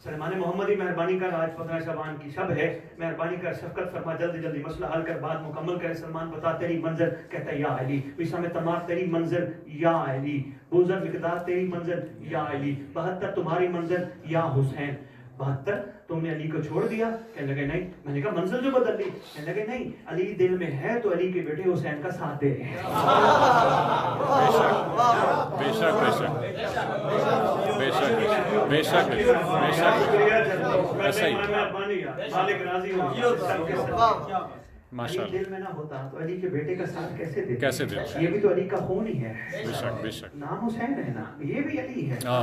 सलमान मोहम्मदी मेहरबानी कर, आज 15 शबान की शब है, मेहरबानी कर शफकत फरमा, जल्दी जल्दी मसला हल कर, बात मुकम्मल करे। सलमान बता तेरी मंजिल, कहता है या अली। विशाम तमार तेरी मंजिल, या अली। बुज़र मिक़दार तेरी मंजिल, या अली। 72 तुम्हारी मंजिल, या हुसैन। 72 तुमने अली को छोड़ दिया, कहने लगे नहीं। मैंने कहा मंजिल जो बदल ली, कहने लगे नहीं, अली दिल में है तो अली के बेटे हुसैन का साथ दे रहे हैं। बेशक बेशक बेशक बेशक बेशक ऐसा ही। मालिक राजी हो। माशाल्लाह। दिल में ना होता तो अली के बेटे का साथ कैसे देते? कैसे देते? ये भी तो अली का खून ही है। बेशक बेशक। नाम हुसैन है ना, ये भी अली है। हाँ।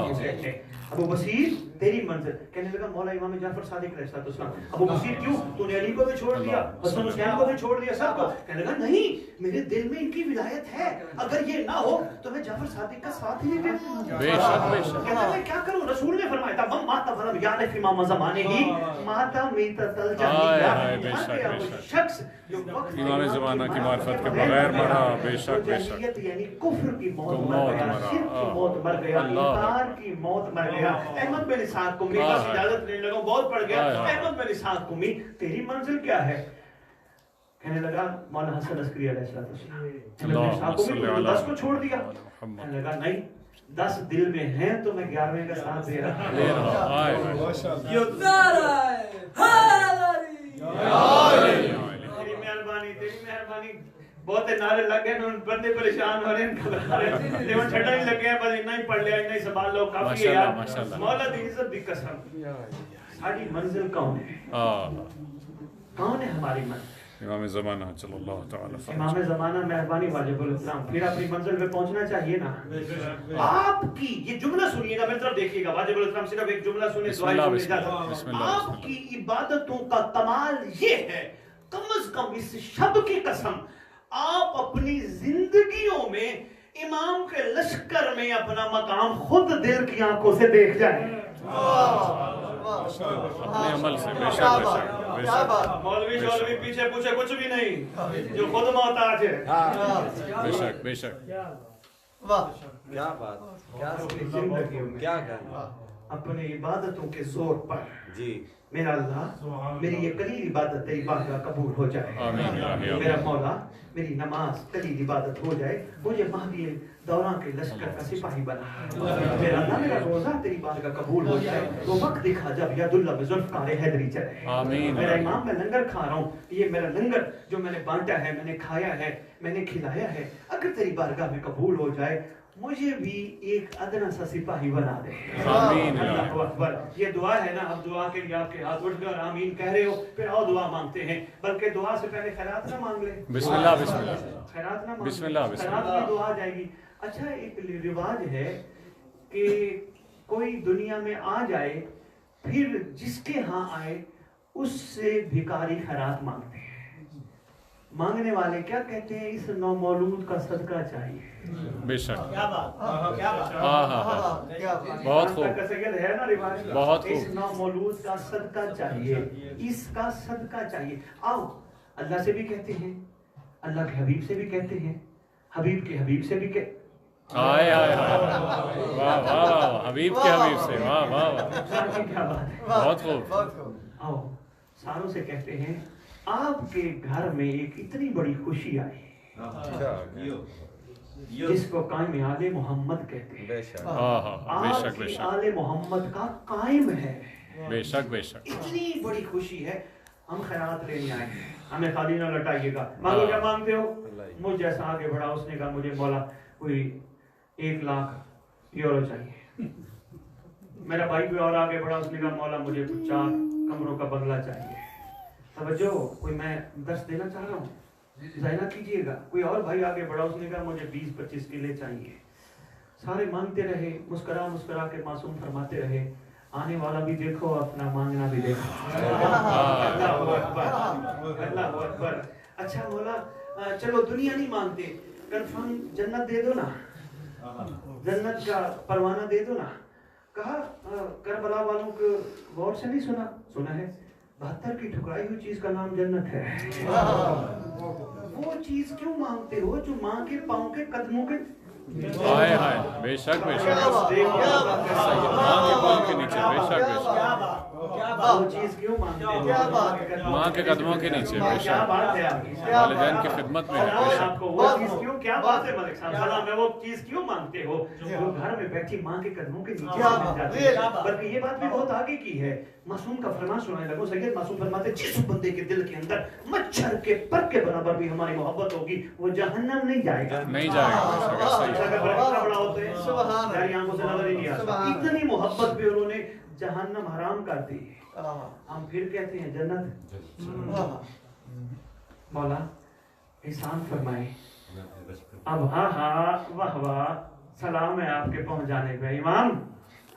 अबू बसीर तेरी मंजिल, कहने लगा मौला इमाम जाफर सादिक अलैहिस्सलाम। अबू बसीर क्यों? तूने अली को भी छोड़ दिया, हसन हुसैन को भी छोड़ दिया, सबको। कहने लगा नहीं, मेरे दिल में इनकी विलायत है, अगर ये ना हो तो मैं जाफर सादिक का साथ ही नहीं देता। बेशक बेशक। कहता मैं क्या करूं? रसूल ने फरमाया था मम माता फलम यारिफ इमाम ज़माने ही माता मीततल जन्निया। बेशक शख्स जो वक्त इमाम ज़माना की मार्फत के बगैर मरा, बेशक बेशक। यानी कुफ्र की मौत तो मर मौत गया, मरा, शिर्क की मौत मर गया, इनकार की मौत मर गया। अहमद बिन इसहाक कुमी का इजाजत लेने लगा, बहुत पड़ गया। अहमद बिन इसहाक कुमी तेरी मंजिल क्या है? कहने लगा मौलाना हसन अस्करी अलैहिस्सलाम। अहमद बिन इसहाक कुमी 10 को छोड़ दिया। कहने लगा नहीं, 10 दिल में हैं तो मैं 11वें का साथ दे रहा हूं। तेरी मेहरबानी। बहुत नारे लग गए, बंदे परेशान हो रहे हैं, घबरा रहे हैं, लेकिन ठंडा नहीं लग गया, बस इतना ही पढ़ लिया, इतना ही संभाल लो, काफी है यार। मौला दी इज्जत दी कसम। साडी मंजिल कौन है? कौन है हमारी मंजिल? इमाम ज़माना सल्लल्लाहु तआला अलैहि वसल्लम। इमाम ज़माना मेहरबानी वाजिबुल इस्लाम। फिर अपनी मंजिल पे पहुंचना चाहिए ना। आपकी ये जुमला सुनिएगा, मेरी तरफ देखिएगा। वाजिबुल इस्लाम सिर्फ एक जुमला सुने, दुआ सुने जाता। आपकी इबादतों का कमाल ये है, कम से कम इस शब्द की कसम, आप अपनी जिंदगियों में इमाम के लश्कर में अपना मकाम खुद दिल की आंखों से देख जाए। अपने अमल से बेशक बेशक। मौलवी पीछे पूछे कुछ भी नहीं, जो खुद मोहताज है। बेशक बेशक। वाह, क्या बात, क्या जिंदगी में क्या कहना अपनी इबादतों के जोर पर जी। मेरा अल्लाह मेरी ये कलील इबादत तेरी बारगाह कबूल हो जाए। आमीन। मेरा मौला मेरी नमाज कलील इबादत हो जाए, मुझे महदी दौरा के लश्कर का सिपाही बना। मेरा अल्लाह मेरा रोजा तेरी बारगाह कबूल हो जाए, वो वक्त दिखा जब यदुल्लाह में ज़ुल्फ़कार हैदरी चले। आमीन। मेरा इमाम मैं लंगर खा रहा हूँ, ये मेरा लंगर जो मैंने बांटा है, मैंने खाया है, मैंने खिलाया है, अगर तेरी बारगाह में कबूल हो जाए, मुझे भी एक अदना सा सिपाही बना दे। आमीन। अल्लाहु अकबर। ये दुआ है ना, अब दुआ के लिए आपके हाथ उठ गए और आमीन कह रहे हो, फिर आओ दुआ मांगते हैं। बल्कि दुआ से पहले खैरात ना मांग ले। बिस्मिल्लाह बिस्मिल्लाह। खैरात ना मांग, बिस्मिल्लाह खैरात में दुआ आ जाएगी। अच्छा, एक रिवाज है कि कोई दुनिया में आ जाए, फिर जिसके यहाँ आए उससे भिखारी खैरात मांगते हैं। मांगने वाले क्या कहते हैं? इस नौमौलूद का सदका चाहिए। बेशक। क्या बात, क्या बात, क्या बात। बहुत खूब, है ना रिवाज, बहुत खूब। इस नौमौलूद का सदका चाहिए, इसका सदका चाहिए। आओ अल्लाह से भी कहते हैं, अल्लाह के हबीब से भी कहते हैं, हबीब के हबीब से भी आए आए वाह वाह वाह, हबीब के हबीब से, वाह वाह वाह, क्या बात है, बहुत खूब। आओ सारों से कहते हैं, आपके घर में एक इतनी बड़ी खुशी आई जिसको कायम आले मोहम्मद कहते हैं। बेशक। बेशक आज बेशक आले मोहम्मद का कायम है, बेशक बेशक। इतनी बड़ी खुशी है। हम खैरात लेने आए हैं, हमें खाली ना लटाइएगा। मांगो क्या मांगते हो? मुझ जैसा आगे बढ़ा, उसने कहा मुझे मौला कोई 1 लाख यूरो चाहिए। मेरा भाई कोई और आगे बढ़ा, उसने कहा मौला मुझे 4 कमरों का बंगला चाहिए। तवज्जो, कोई मैं 10 देना चाह रहा हूँ, ज़ाहिर कीजिएगा। कोई और भाई आगे बढ़ा, उसने कहा मुझे 20-25 किले चाहिए। सारे मांगते रहे, मुस्कुरा मुस्कुरा के मासूम फरमाते रहे, आने वाला भी देखो, अपना मांगना भी देखो। अल्लाहु अकबर, अल्लाहु अकबर। अच्छा मौला, चलो दुनिया नहीं मांगते, कंफर्म जन्नत दे दो ना, जन्नत का परवाना दे दो ना। कहा करबला वालों को गौर से नहीं सुना? सुना है। 72 की ठुकराई हुई चीज का नाम जन्नत है। वो चीज क्यों मांगते हो जो माँ के पाँव के कदमों के हाय हाय, बेशक बेशक, माँ के पाँव के नीचे, बेशक बेशक, वो चीज क्यों मांगते हो? माँ के कदमों के नीचे, क्या बेशक, बात है आपकी? वालिदैन की खिदमत में, बेशक। आपको वो चीज क्यों, क्या बात है मलिक साहब, सलाम है, वो चीज क्यों मांगते हो जो घर में बैठी माँ के कदमों के नीचे मिल जाती है? बल्कि ये बात भी बहुत आगे की है। मासूम का फरमान सुनाने लगो, सैयद मासूम फरमाते, जिस बंदे के दिल के अंदर मच्छर के पर के बराबर भी हमारी मोहब्बत होगी, वो जहन्नम नहीं जाएगा, नहीं जाएगा, बेशक, ऐसा ही है। बड़ा होते हैं, यार आंखों से नजर ही नहीं आता। इतनी मोहब्बत भी उन्होंने जहन्नम हराम कर दी। हम फिर कहते हैं जन्नत। मौला एहसान फरमाए। अब वाह वाह, सलाम है आपके पहुंच जाने पे इमाम।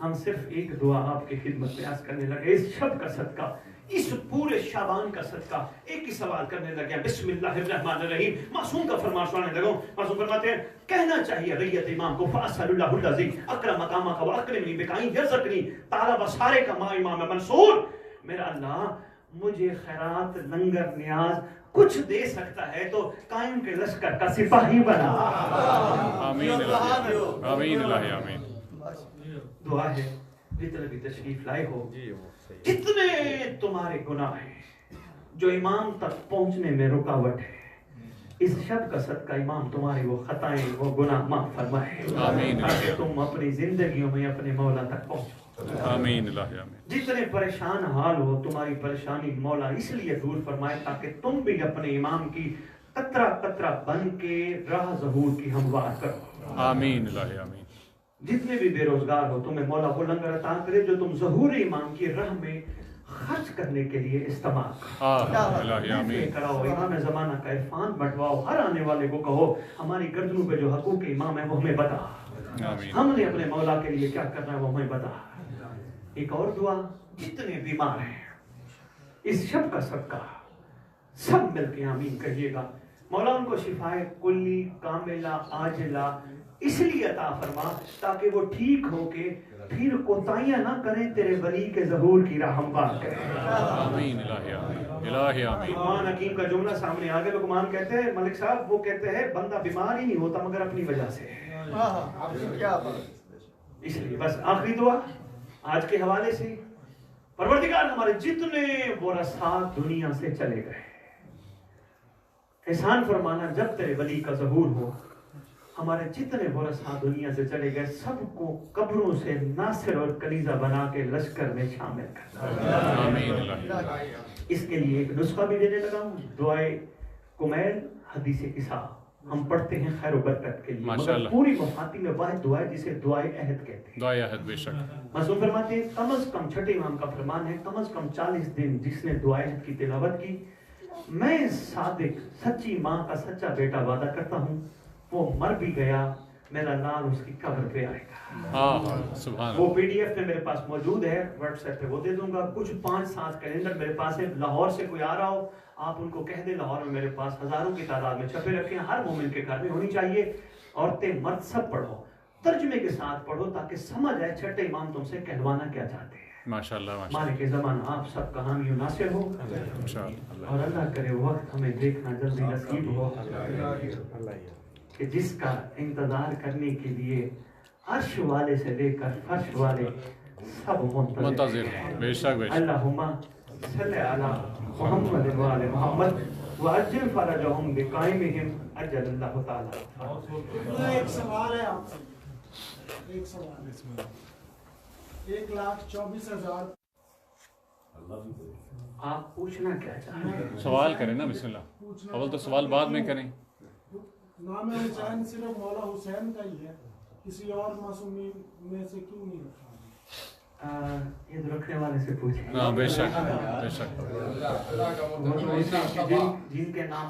हम सिर्फ एक दुआ आपकी खिदमत में अर्ज करने लगे, इस शब का सदका, इस पूरे शाबान का सदका, एक ही सवाल करने लगे, बिस्मिल्लाहिर्रहमानिर्रहीम। मासूम का फरमान सुनाने लगो। मासूम फरमाते हैं, कहना चाहिए रैयत इमाम को, फासलुल्लाहुल अज़ीम अकरम मकामा का व अकरमनी बिकाई यरज़कनी ताला बसारे का मा इमाम मंसूर। मेरा अल्लाह मुझे खैरात, लंगर, नियाज कुछ दे सकता है तो कायम के लश्कर का सिपाही बना। आमीन इलाही, आमीन इलाही, आमीन। दुआ है, जितने भी तशरीफ लाए हो, जितने तुम्हारे गुनाह हैं जो इमाम तक पहुंचने में रुकावट है, इस शब का सदका इमाम तुम्हारी वो खताएं, वो गुनाह माफ फरमाए। आमीन। ताकि तुम अपनी जिंदगियों में अपने मौला तक पहुंचो। आमीन इलाही, आमीन। जितने परेशान हाल हो, तुम्हारी परेशानी मौला इसलिए दूर फरमाए ताकि तुम भी अपने इमाम की कतरा कतरा बन के राह ज़हूर की हमवार करो। आमीन इलाही, आमीन। जितने भी बेरोजगार हो, तुम्हें मौला वो लंगर अता करे जो तुम ज़हूर इमाम की राह में खर्च करने के लिए इस्तेमाल कराओ। इमाम ज़माना का इरफान बंटवाओ। हर आने वाले को कहो, हमारी गर्दनों पे जो हकूक इमाम है वो हमें बता, हमने अपने मौला के लिए क्या करना है वो हमें बता। एक और दुआ, जितने बीमार हैं इस शब का सदका सब मिलके आमीन कहिएगा। मौला उनको शिफाए कुल्ली कामिला आजिला इसलिए अता फरमा ताकि वो ठीक होके फिर कोताहियां ना करें, तेरे वली के ज़हूर की राह हमवार करें। आमीन इलाही, आमीन इलाही, आमीन। लुकमान हकीम का जुमला सामने आ गया। लुकमान कहते हैं, मलिक साहब वो कहते हैं, बंदा बीमार ही नहीं होता मगर अपनी वजह से। इसलिए बस आखिरी दुआ आज के हवाले से, परवरदिगार हमारे जितने वरसा दुनिया से चले गए, एहसान फरमाना जब तेरे वली का ज़हूर हो, हमारे जितने वरसा दुनिया से चले गए सबको कब्रों से नासिर और कलीजा बना के लश्कर में शामिल कर। आमीन। इसके लिए एक नुस्खा भी देने लगा हूँ, दुआए कुमैल हदीस इसा हम पढ़ते हैं खैर बरकत के लिए, मगर पूरी मुफाती में वाहिद दुआ है जिसे दुआए अहद कहते हैं। दुआए अहद, बेशक। मासूम फरमाते हैं, कम अज कम छठे इमाम का फरमान है, कम अज कम 40 दिन जिसने दुआए अहद की तिलावत की, मैं सादिक सच्ची माँ का सच्चा बेटा वादा करता हूँ, वो मर भी गया, मेरा लाल उसकी कब्र पे आएगा। सुभान। वो PDF में मेरे पास मौजूद है, व्हाट्सएप पे वो दे दूंगा। कुछ 5-7 कैलेंडर मेरे पास है। लाहौर से कोई आ रहा हो, आप उनको कह दें, लाहौर में मेरे पास हजारों की तादाद में छपे रखे हैं, हर मोमिन के घर में होनी चाहिए। औरतें मर्द सब पढ़ो, तर्जमे के साथ पढ़ो ताकि समझ आए छठे इमाम तुमसे कहलवाना क्या चाहते हैं। माशाअल्लाह, मालिक के ज़माना आप सब का हामी नासिर हो, और अल्लाह करे वक्त हमें देखना जल्दी नसीब हो कि जिसका इंतजार करने के लिए अर्श वाले से लेकर फर्श वाले सब मुंतज़िर हैं। बेशक बेशक। अल्लाहुम्मा सल्ली अला मुहम्मद व आले मुहम्मद व अज्जिल फरजहुम बिकाइमिहिम अज्जलल्लाहु ताला। एक सवाल है आपसे, एक सवाल। 1,24,000 आप पूछना क्या चाहते हैं? सवाल करें ना, बिस्मिल्लाह। अव्वल तो सवाल बाद में करें। नाम हुसैन सिर्फ मौला हुसैन का ही है, किसी और मासूमी में से क्यों नहीं रखा? ये तो रखने वाले से पूछे। बेशक बेशक। जिनके नाम